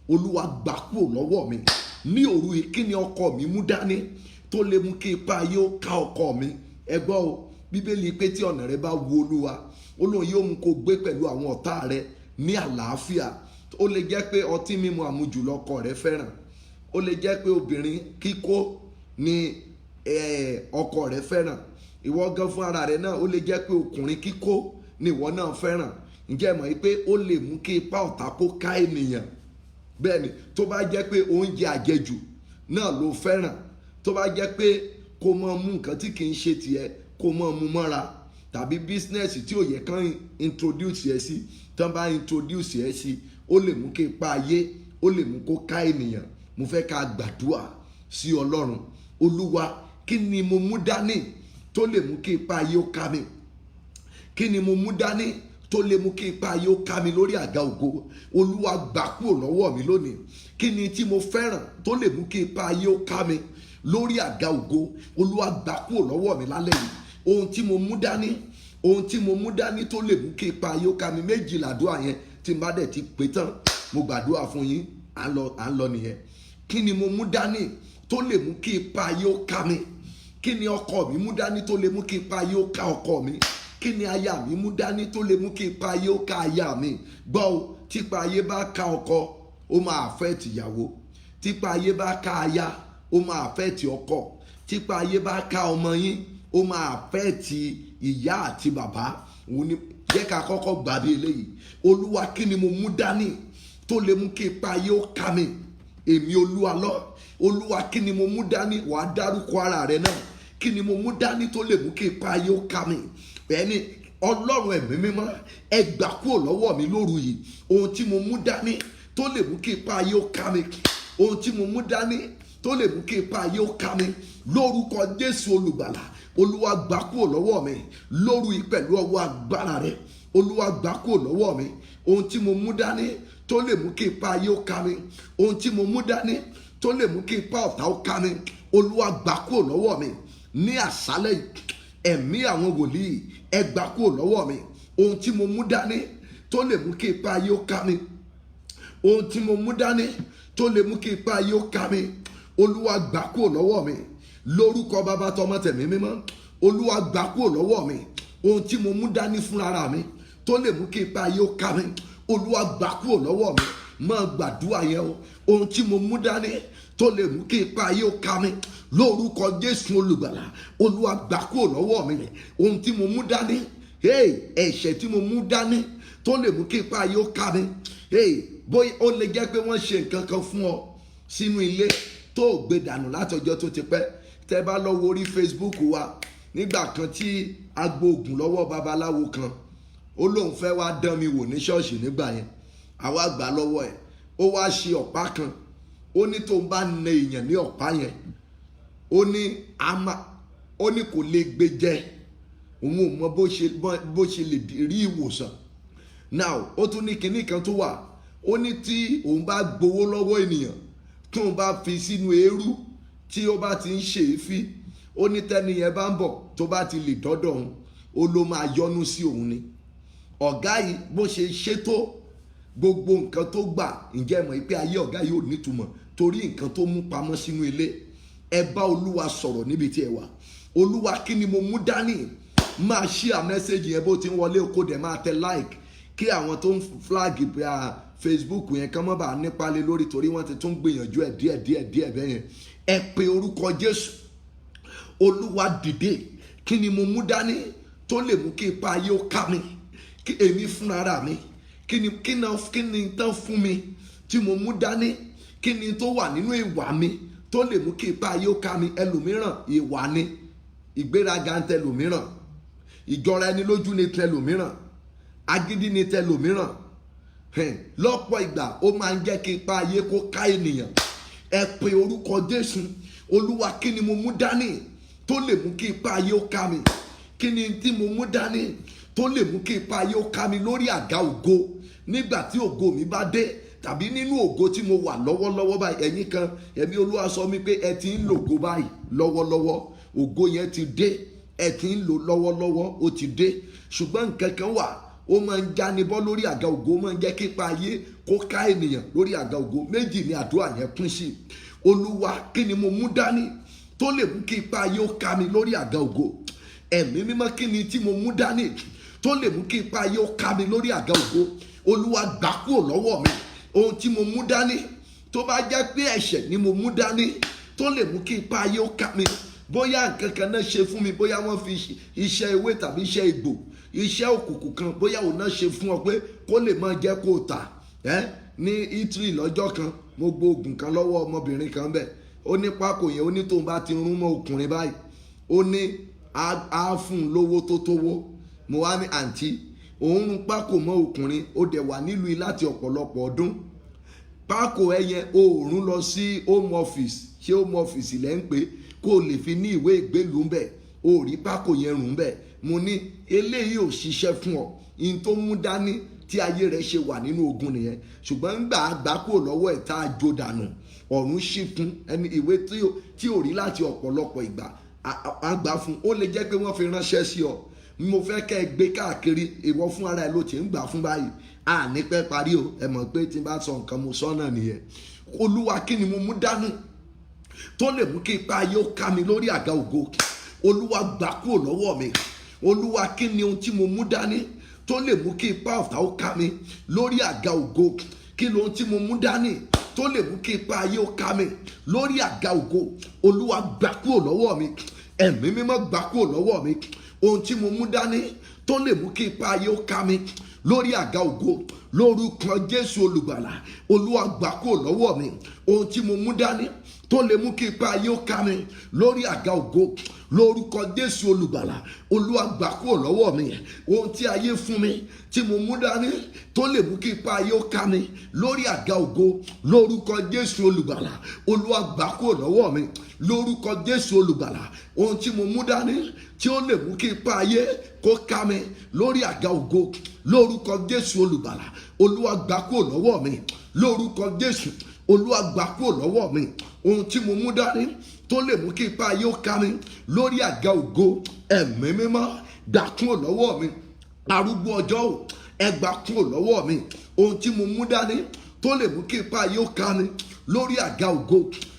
Olúwa gbà kúrò lọ́wọ́ mi ní òru yìí. Kí ni ọkọ mi mú dání tó lè mú kí ipa ayé ó ká ọkọ mi? Ẹ gbọ́ o, Bíbélì pé tí ọ̀nà rẹ bá wu Olúwa, Olóhun yóò mú kó gbé pẹ̀lú àwọn ọ̀tá rẹ ní àlàáfíà. Ó lè jẹ́ pé ọtí mímu àmujù lọ́kọ rẹ fẹ́ràn. Ó lè jẹ́ pé obìnrin kíkó ni ọkọ rẹ fẹ́ràn. Ìwọ gan fún ara rẹ náà ó lè jẹ́ pé ọkùnrin kíkó ni ìwọ náà fẹ́ràn. Ǹjẹ́ mọ̀ pé ó lè mú kí ipa ọ̀tá kó ká ènìyàn? Bẹ́ẹ̀ni, tó bá jẹ́ pé oúnjẹ àjẹjù náà ló fẹ́ràn, tó bá jẹ́ pé kó máa mú nǹkan tí kì í ṣe tiẹ̀ kó máa mú mọ́ra, tàbí bísínẹ́sì tí ò yẹ kán introduce ẹ sí, tán bá introduce ẹ sí, ó lè mú kí ipa ayé, ó lè mú kó ká ènìyàn. Mo fẹ́ ká gbàdúrà sí Ọlọ́run. Olúwa, kí ni mo mú dání tó lè mú kí ipa ayé ó ká mi? Kí ni mo mú dání tó lè mú kí ipa ayé ó ká mi lórí àga ògo? Olúwa gbà kúrò lọ́wọ́ mi lónìí. Kí ni tí mo fẹ́ràn tó lè mú kí ipa ayé ó ká mi lórí àga ògo? Olúwa gbà kúrò lọ́wọ́ mi lálẹ́ yìí. Ohun tí mo mú dání, ohun tí mo mú dání tó lè mú kí ipa ayé ó ká mi. Méjì làdúrà yẹn. Tí n bá dẹ̀ ti pè tán, mo gbàdúrà fún yín, à ń lọ nìyẹn. Kí ni mo mú dání tó lè mú kí ipa ayé ó ká mi? Kí ni ọkọ mi mú dání tó lè mú kí ipa ayé ó ká ọkọ mi? Kí ni aya mi mú dání tó lè mú kí ipa ayé ó ká aya mi? Gbọ́ o, típa ayé bá ká ọkọ, ó máa affect ìyàwó. Típa ayé bá ká aya, ó máa affect ọkọ. Típa ayé bá ká ọmọ yín, ó máa affect ìyá àti bàbá. Òun ni jẹ́ ká kọ́kọ́ gbàdé eléyìí. Olúwa, kí ni mo mú dání tó lè mú kí ipa ayé ó ká mi? Èmi Olúwa lọ. Olúwa, kí ni mo mú dání? Wàá dárúkọ ara rẹ náà. Kí ni mo mú dání tó lè mú kí ipa ayé ó ká mi? Bẹ́ẹ̀ni, Ọlọ́run Ẹ̀mí Mímọ́, ẹ gbà kúrò lọ́wọ́ mi lóru yìí. Ohun tí mo mú dání tó lè mú kí ipa ayé ó ká mi. Ohun tí mo mú dání tó lè mú kí ipa ayé ó ká mi. Lórúkọ Jésù Olùgbàlà, Olúwa gbà kúrò lọ́wọ́ mi lóru yìí pẹ̀lú ọwọ́ agbára rẹ. Olúwa gbà kúrò lọ́wọ́ mi. Ohun tí mo mú dání tó lè mú kí ipa ayé ó ká mi. Ohun tí mo mú dání tó lè mú kí ipa ọ̀tá ó ká mi. Olúwa gbà kúrò lọ́wọ́ mi ní àṣálẹ́ yìí. Ẹ̀mí àwọn wòlíì, ẹ gbà kúrò lọ́wọ́ mi. Ohun tí mo mú dání tó lè mú kí ipa ayé ó ká mi. Ohun tí mo mú dání tó lè mú kí ipa ayé ó ká mi. Olúwa gbà kúrò lọ́wọ́ mi lórúkọ Bàbá, tọmọ, tẹ̀mí mímọ́. Olúwa gbà kúrò lọ́wọ́ mi. Ohun tí mo mú dání fúnra mi tó lè mú kí ipa ayé ó ká mi. Olúwa gbà kúrò lọ́wọ́ mi. Máa gbàdúrà yẹn o. Ohun tí mo mú dání tó lè mú kí ipa ayé ó ká mi. Lórúkọ Jésù Olùgbàlà, Olúwa gbà kúrò lọ́wọ́ mi. Ohun tí mo mú dání, ẹ̀ṣẹ̀ tí mo mú dání tó lè mú kí ipa ayé ó ká mi. Bóyá ó lè jẹ́ pé wọ́n ṣe nǹkan kan fún ọ sínú ilé tó gbé dànù látọjọ́ tó ti pẹ́. Tẹ́ bá lọ wo orí Facebook wa, nígbà kan tí a gbóògùn lọ́wọ́ babaláwo kan, ó lóun fẹ́ wá dán mi wò ní ṣọ́ọ̀ṣì nígbà yẹn, àwa gbà lọ́wọ́ ẹ̀, ó wá ṣe ọ̀pá kan, ó ní tó ń bá na èèyàn ní ọ̀pá yẹn, ó ní kò lè gbé jẹ, òun ò mọ bó ṣe lè rí ìwòsàn. Now ó tún ní kinní kan tó wà, ó ní tí òun bá gbowó lọ́wọ́ ènìyàn tí òun bá fi sínú eérú tí ó bá ti ń ṣe èéfín, ó ní tẹ́ni yẹn bá ń bọ̀ tó bá ti lè dọ́dọ̀ òun, ó ló máa yọ́nú sí òun ni. Ọ̀gá yìí bó ṣe ṣètò gbogbo nǹkan tó gbà, ǹjẹ́ mọ̀ pé ayé ọ̀gá yìí ò nítumọ̀ torí nǹkan tó mú pamọ́ sínú ilé. Ẹ bá Olúwa sọ̀rọ̀ níbi tí ẹ wà. Olúwa, kí ni mo mú dání? Máa share message yẹn bó ti ń wọlé, kó dẹ̀ máa tẹ like kí àwọn tó ń flag Facebook yẹn kán mọ́ bá nípa lé lórí torí wọ́n ti tún gbìyànjú ẹ̀ díẹ̀ bẹ́ẹ̀ yẹn. Ẹ pe orúkọ Jésù. Olúwa dìde, kí ni mo mú dání tó lè mú kí ipa ayé ó ká mi, kí èmi fúnra mi, kí ni tán fún mi tí mo mú dání, kí ni tó wà nínú ìwà mi tó lè mú kí ipa ayé ó ká mi. Ẹlòmíràn ìwà ni, ìgbéraga ń tẹlòmíràn, ìjọra ẹni lójú ni tẹlòmíràn, agídí ni tẹlòmíràn. Lọ́pọ̀ ìgbà ó máa ń jẹ́ kí ipa ayé kó ká ènìyàn. Ẹ pe orúkọ Jésù. Olúwa, kí ni mo mú dání tó lè mú kí ipa ayé ó ká mi? Kí ni tí mo mú dání tó lè mú kí ipa ayé ó ká mi lórí àga ògo nígbà tí ògo mi bá dé, tàbí nínú ògo tí mo wà lọ́wọ́lọ́wọ́ báyìí? Ẹ̀yin kan, ẹ̀mí Olúwa sọ mi pé ẹ ti ń lògo báyìí lọ́wọ́lọ́wọ́, ògo yẹn ti dé, ẹ ti ń lò lọ́wọ́lọ́wọ́, ó ti dé. Ṣùgbọ́n nǹkan kan wà, ó máa ń jánibọ́ lórí àga ògo, ó máa ń jẹ́ kí ipa ayé kó ká ènìyàn lórí àga ògo. Méjì ni àdúrà yẹn pín sí. Olúwa, kí ni mo mú dání tó lè mú kí ipa ayé ó ká mi lórí àga ògo? Ẹ̀mí mímọ́, kí ni tí mo mú dání tó lè mú kí ipa ayé ó ká mi lórí àga ògo? Olúwa, gbà kúrò lọ́wọ́ mi. Ohun tí mo mú dání tó bá jẹ́ pé ẹ̀ṣẹ̀ ni mo mú dání tó lè mú kí ipa ayé ó ká mi, bóyá nǹkan kan náà ṣe fún mi, bóyá wọ́n fi iṣẹ́ ewé tàbí iṣẹ́ egbò, iṣẹ́ òkùnkùn kan, bóyá òun náà ṣe fún ọ pé kó lè máa jẹ́ kó tà. Ní Italy lọ́jọ́ kan, mo gba oògùn kan lọ́wọ́ ọmọbìnrin kan bẹ́ẹ̀, ó ní pákó yẹn, ó ní tóun bá ti rún mọ́ ọkùnrin báyìí, ó ní á fún un lówó tó tówó. Mo wá ní àǹtí, òun rún pákó mọ́ ọkùnrin, ó dẹ̀ wà nílùú yìí láti ọ̀pọ̀lọpọ̀ ọdún. Pákó ẹyẹ òòrùn lọ sí home office, ṣé home office lẹ́ ń pè, kó o lè fi ní ìwé ìgbélùú ń bẹ̀, ó rí pákó yẹn rùn bẹ̀. Mo ní eléyìí ò ṣiṣẹ́ fún ọ, in tó mú dání tí ayé rẹ̀ ṣe wà nínú ogun nìyẹn. Ṣùgbọ́n gbà àgbà kúrò lọ́wọ́ ẹ̀ tá a jó dànù, ọ̀run ṣí fún ẹni ìwé tí ò rí láti ọ̀pọ̀lọpọ̀ ìgbà àgbà fún. Ó lè jẹ́ pé wọ́n fi ránṣẹ́ sí ọ. Mo fẹ́ kẹ́ ẹ gbé káàkiri, ìwọ fún ara ẹ ló ti ń gbà fún báyìí. Ní pẹ́ parí o, ẹ mọ̀ pé tí n bá sọ nǹkan mo sọ náà nìyẹn. Olúwa, kí ni mo mú dání tó lè mú kí ipa ayé ó ká mi lórí àga ògo? Olúwa, gbà kúrò lọ́wọ́ mi. Olúwa, kí ni ohun tí mo mú dání tó lè mú kí ipa ọ̀tá ó ká mi lórí àga ògo? Kí ni ohun tí mo mú dání tó lè mú kí ipa ayé ó ká mi lórí àga ògo? Olúwa, gbà kúrò lọ́wọ́ mi. Ẹ̀mí mímọ́, gbà kúrò lọ́wọ́ mi. Ohun tí mo mú dání tó lè mú kí ipa ayé ó ká mi lórí àga ògo, lórúkọ Jésù olùgbàlà. Olúwa, gbà kúrò lọ́wọ́ mi. Ohun tí mo mú dání tó lè mú kí ipa ayé ó ká mi lórí àga ògo, lórúkọ Jésù olùgbàlà. Olúwa, gbà kúrò lọ́wọ́ mi. Ohun tí ayé fún mi tí mo mú dání tó lè mú kí ipa ayé ó ká mi lórí àga ògo, lórúkọ Jésù olùgbàlà. Olúwa, gbà kúrò lọ́wọ́ mi, lórúkọ Jésù olùgbàlà. Ohun tí mo mú dání tí ó lè mú kí ipa ayé kó ká mi lórí àga ògo, lórúkọ Jésù olùgbàlà. Olúwa, gbà kúrò lọ́wọ́ mi, lórúkọ Jésù. Olúwa, gbà kúrò lọ́wọ́ mi. Ohun tí mo mú dání tó lè mú kí ipa ayé ó ká mi lórí àga ògo, ẹ̀mí mímọ́, gbà kúrò lọ́wọ́ mi. Arúgbó ọjọ́ ò, ẹ gbà kúrò lọ́wọ́ mi. Ohun tí mo mú dání tó lè mú kí ipa ayé ó ká mi lórí àga ògo,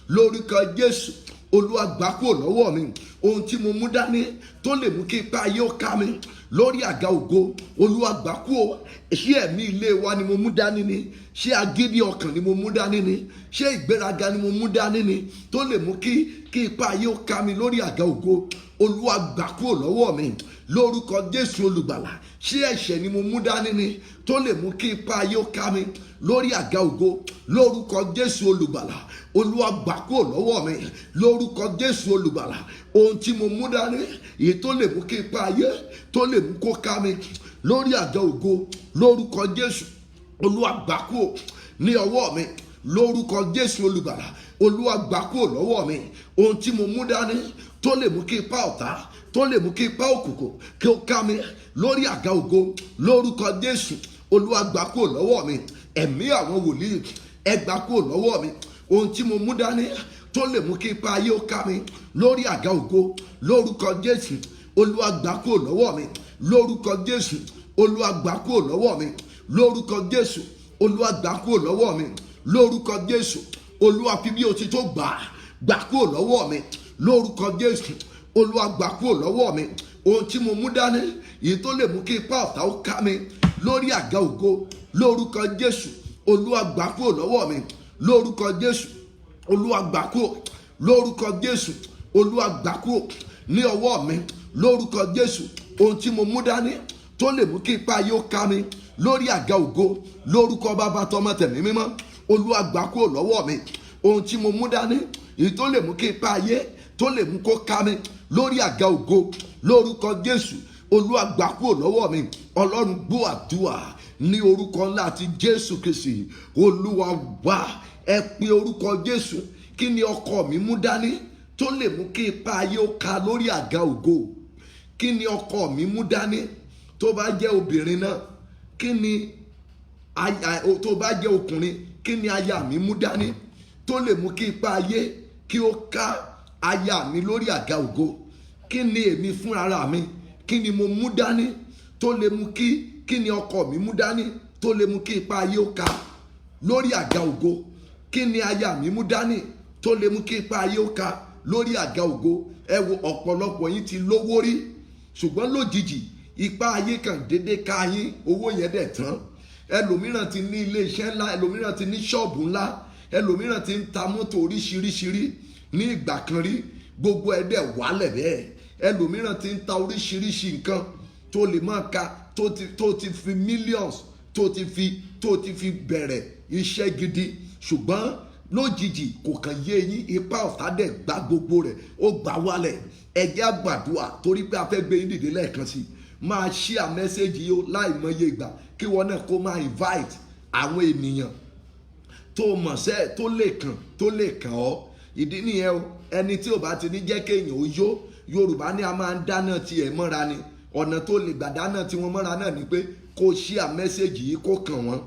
lórúkọ Jésù. Olúwa, gbà kúrò lọ́wọ́ mi. Ohun tí mo mú dání tó lè mú kí ipa ayé ó ká mi lórí àga ògo, Olúwa, gbà kúrò. Ṣé ẹ̀mí ilé wa ni mo mú dání ni? Ṣé agídí ọkàn ni mo mú dání ni? Ṣé ìgbéraga ni mo mú dání ni tó lè mú kí ipa ayé ó ká mi lórí àga ògo? olúwa gbà kúrò lọ́wọ́ mi lórúkọ jésù olùgbàlà. ṣé ẹ̀ṣẹ̀ ni mo mú dání ni tó lè mú kí ipa ayé ó ká mi lórí àga ògo lórúkọ jésù olùgbàlà. olúwa gbà kúrò lọ́wọ́ mi lórúkọ jésù olùgbàlà. ohun tí mo mú dání èyí tó lè mú kí ipa ayé tó lè mú kó ká mi lórí àga ògo lórúkọ jésù olúwa gbà kúrò ní ọwọ́ mi lórúkọ jésù olùgbàlà. olúwa gbà kúrò lọ́wọ́ mi ohun tí mo mú dání tó lè mú kí ipa ọ̀tá tó lè mú kí ipa òkùnkùn kí ó ká mi lórí àga ògo lórúkọ jésù olúwa gbà kúrò lọ́wọ́ mi. ẹ̀mí àwọn wòlíì ẹ gbà kúrò lọ́wọ́ mi ohun tí mo mú dání tó lè mú kí ipa ayé ó ká mi lórí àga ògo lórúkọ jésù olúwa gbà kúrò lọ́wọ́ mi lórúkọ jésù olúwa gbà kúrò lọ́wọ́ mi lórúkọ jésù olúwa gbà kúrò lọ́wọ́ mi lórúkọ jésù olúwa fi bí o ti tó gbà kúrò lọ́wọ́ mi lórúkọ jésù olúwa gbà kúrò lọ́wọ́ mi ohun tí mo mú dání èyí tó lè mú kí ipa ọ̀tá ó ká mi lórí àga ògo lórúkọ jésù olúwa gbà kúrò lọ́wọ́ mi lórúkọ jésù olúwa gbà kúrò lórúkọ jésù olúwa gbà kúrò ní ọwọ́ mi lórúkọ jésù ohun tí mo mú dání tó lè mú kí ipa ayé ó ká mi lórí àga ògo lórúkọ bàbá tọmọ tẹ̀mí mímọ́ olúwa gbà kúrò lọ́wọ́ mi ohun tí mo mú dání èyí tó lè mú kí ipa ayé tó lè mú kó ká mi lórí àga ògo lórúkọ jésù olúwa gbà kúrò lọ́wọ́ mi. ọlọ́run gbọ́ àdúrà ní orúkọ ńlá ti jésù kristi olúwa wá. ẹ pe orúkọ jésù. kí ni ọkọ mi mú dání tó lè mú kí ipa ayé ó ká lórí àga ògo? kí ni ọkọ mi mú dání tó bá jẹ́ obìnrin náà? kí ni tó bá jẹ́ ọkùnrin kí ni aya mi mú dání tó lè mú kí ipa ayé kí ó ká aya mi lórí àga ògo? kí ni èmi fúnra mi kí ni mo mú dání tó lè mú kí ni ọkọ mi mú dání tó lè mú kí ipa ayé ó ká lórí àga ògo? kí ni aya mi mú dání tó lè mú kí ipa ayé ó ká lórí àga ògo? ẹ wo ọ̀pọ̀lọpọ̀ yín ti lówó rí ṣùgbọ́n lójijì ipa ayé kan dédé ká yín owó yẹn dẹ̀ tán. ẹlòmíràn ti ní ilé iṣẹ́ ńlá, ẹlòmíràn ti ní ṣọ́ọ̀bù ńlá, ẹlòmíràn ti ń ta mọ́tò oríṣiríṣirí ní ìgbà kan rí, gbogbo ẹ̀ dẹ̀ wálẹ̀ bẹ́ẹ̀. ẹlòmíràn ti ń ta oríṣiríṣi nǹkan tó lè máa ka tó ti fi millions tó ti fi bẹ̀rẹ̀ iṣẹ́ gidi ṣùgbọ́n lójijì kò kàn yé yín, ipa ọ̀tá dẹ̀ gbá gbogbo rẹ̀ ó gbà wálẹ̀. ẹ jẹ́ á gbàdúrà torí pé a fẹ́ gbé yín dìde lẹ́ẹ̀kan sí i. máa share message yìí ó láìmọye ìgbà kí wọn náà kó máa invite àwọn ènìyàn tó mọ̀ sẹ́ tó lè kàn ọ́. ìdí nìyẹn o, ẹni tí ò bá ti ní jẹ́ kéèyàn ó yó, Yorùbá ní a máa ń dáná tiẹ̀ mọ́ra ni. ọ̀nà tó lè gbà dáná tí wọ́n mọ́ra náà ni pé kó share message yìí kó kàn wọ́n,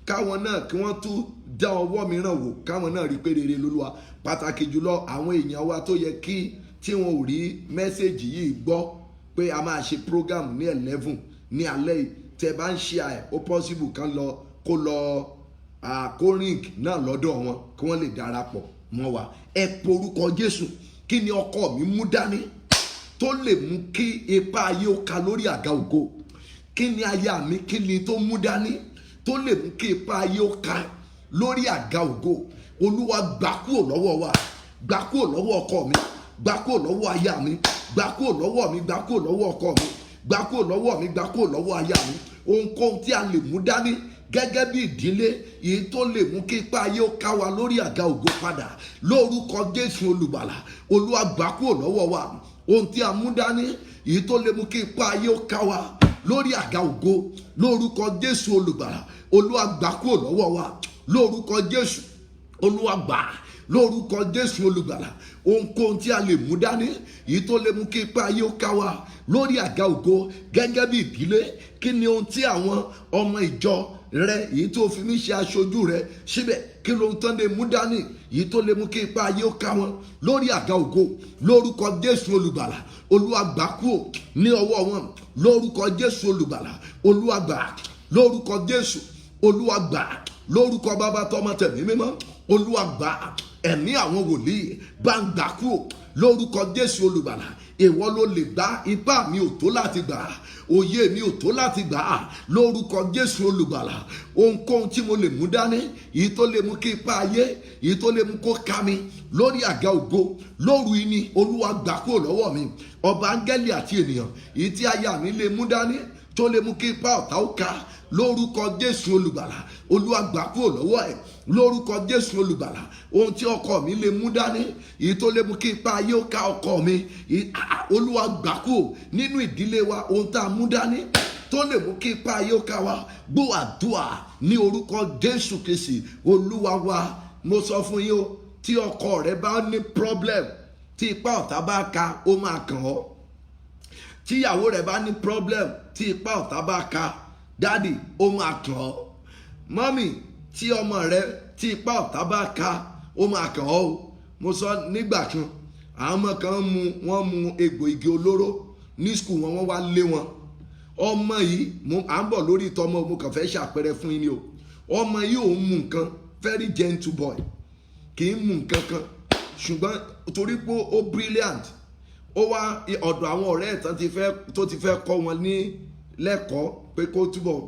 káwọn náà kí wọ́n tún dá ọwọ́ mìíràn wò, káwọn náà rí pé rere lÓlúwa. pàtàkì jùlọ àwọn èèyàn wa tó yẹ kí tí wọn ò rí mẹ́sẹ̀gì yìí gbọ́ pé a máa ṣe program ní 11 ní alẹ́ yìí. tẹ́ bá ń ṣe ẹ̀ ó possible kan lọ kó ring náà lọ́dọ̀ wọn kí wọ́n lè darapọ̀ mọ́ wa. ẹ porúkọ Jésù. kí ni ọkọ mi mú dání tó lè mú kí ipa ayé ó ká lórí àga ògo? kí ni aya mi kí ni tó mú dání tó lè mú kí ipa ayé ó ká lórí àga ògo? Olúwa gbà kúrò lọ́wọ́ wa, gbà kúrò lọ́wọ́ ọkọ mi, gbà kúrò lọ́wọ́ aya mi, gbà kúrò lọ́wọ́ mi, gbà kúrò lọ́wọ́ ọkọ mi, gbà kúrò lọ́wọ́ mi, gbà kúrò lọ́wọ́ aya mi. ohunkóhun tí a lè mú dání gẹ́gẹ́ bí ìdílé èyí tó lè mú kí ipa ayé ó ká wa lórí àga ògo padà lórúkọ Jésù olùgbàlà. Olúwa gbà kúrò lọ́wọ́ wa. ohun tí a mú dání èyí tó lè mú kí ipa ayé ó ká wa lórí àga ògo lórúkọ Jésù olùgbàlà. Olúwa gbà kúrò lọ́wọ́ wa lórúkọ Jésù. Olúwa gbà lórúkọ Jésù olùgbàlà. ohunkóhun tí a lè mú dání èyí tó lè mú kí ipa ayé ó ká wa lórí àga ògo gẹ́gẹ́ bí ìdílé. kí ni ohun tí àwọn ọmọ ìjọ rẹ èyí tó fi mí ṣe aṣojú rẹ síbẹ̀, kí ló ń tán lè mú dání èyí tó lè mú kí ipa ayé ó ká wọn lórí àga ògo lórúkọ Jésù olùgbàlà. Olúwa gbà kúrò ní ọwọ́ wọn lórúkọ Jésù olùgbàlà. Olúwa gbà lórúkọ Jésù. Olúwa gbà lórúkọ bàbá tọmọ tẹ̀mí mímọ́. Olúwa gbà. ẹ̀mí àwọn wòlíì bá ń gbà kúrò lórúkọ Jésù olùgbàlà. Ìwọ ló lè gbà, ipá mi ò tó láti gbà, òye mi ò tó láti gbà, lórúkọ Jésù olùgbàlà. Ohunkóhun tí mo lè mú dání, èyí tó lè mú kí ipá ayé, èyí tó lè mú kó ká mi lórí àga ògo lóru yìí ni Olúwa gbà kúrò lọ́wọ́ mi. Ọba áńgẹ́lì àti ènìyàn, èyí tí aya mi lè mú dání tó lè mú kí ipá ọ̀tá ó ká, lórúkọ Jésù olùgbàlà. Olúwa gbà kúrò lọ́wọ́ ẹ̀ lórúkọ Jésù olùgbàlà. Ohun tí ọkọ mi lè mú dání, èyí tó lè mú kí ipá ayé ó ká ọkọ mi, Olúwa gbà kúrò nínú ìdílé wa. Ohun tá a mú dání tó lè mú kí ipá ayé ó ká wa, gbọ́ àdúrà ní orúkọ Jésù Kristi Olúwa wa. Mo sọ fún yín o, tí ọkọ rẹ bá ní problem, tí ipá ọ̀tá bá ká, ó máa kàn ọ́. Tí ìyàwó rẹ bá ní problem, tí ipá ọ̀tá bá ká, dádì, ó máa kàn ọ́. Mọ́mì, tí ọmọ rẹ tí ipá ọ̀tá bá ká, ó máa kàn ọ́ o. Mo sọ nígbà kan, àwọn ọmọ kan wọ́n mu egbò igi olóró ní skul wọn, wọ́n wá lé wọn. Ọmọ yìí, à ń bọ̀ lórí ìtọ́mọ, mo kàn fẹ́ ṣàpẹẹrẹ fún yín ni o. Ọmọ yìí ò ń mu nǹkan, very gentle boy, kì í mu nǹkan kan, ṣùgbọ́n torí pé ó brilliant, ó wá ọ̀dọ̀ àwọn ọ̀rẹ́ ẹ̀ tó ti fẹ́ kọ́ wọn ní lẹ́kọ̀ọ́ pé kó túbọ̀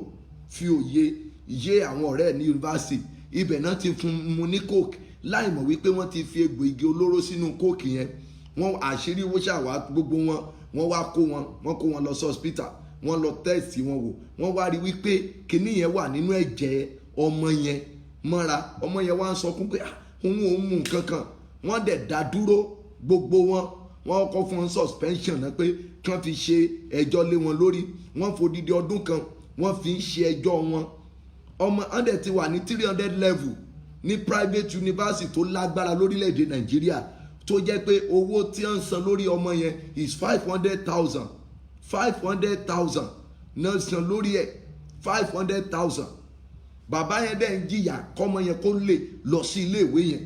fi òye yé àwọn ọ̀rẹ́ ẹ̀ ní yunifásitì. Ibẹ̀ náà ti fún mu ní coke láì mọ̀ wípé wọ́n ti fi egbò igi olóró sínú coke yẹn. Wọ́n àṣírí wó ṣàwá gbogbo wọn, wọ́n wá kó wọn lọ sí hospital, wọ́n lọ test wọn wò, wọ́n wá rí wípé kinní yẹn wà nínú ẹ̀jẹ̀ ọmọ yẹn mọ́ra. Ọmọ yẹn wá ń sọkún pé òun ò mú nǹkan kan. Wọ́n dẹ̀ dá dúró gbogbo wọ́n kọ́ fún wọn suspension náà pé kí wọ́n fi ṣe ẹjọ́ lé wọn lórí. Wọ́n fòdìdí ọdún kan wọ́n fi ń ṣe ẹjọ́ wọn. Ọmọ ọ̀dẹ̀ ti wà ní 300 level ní private university tó lágbára lórílẹ̀‐èdè Nàìjíríà, tó jẹ́ pé owó tí wọ́n ń san lórí ọmọ yẹn is 500,000 náà san lórí ẹ̀, 500,000. Bàbá yẹn dẹ̀ ń jìyà kọ́mọ yẹn kó lè lọ sí ilé ìwé yẹn.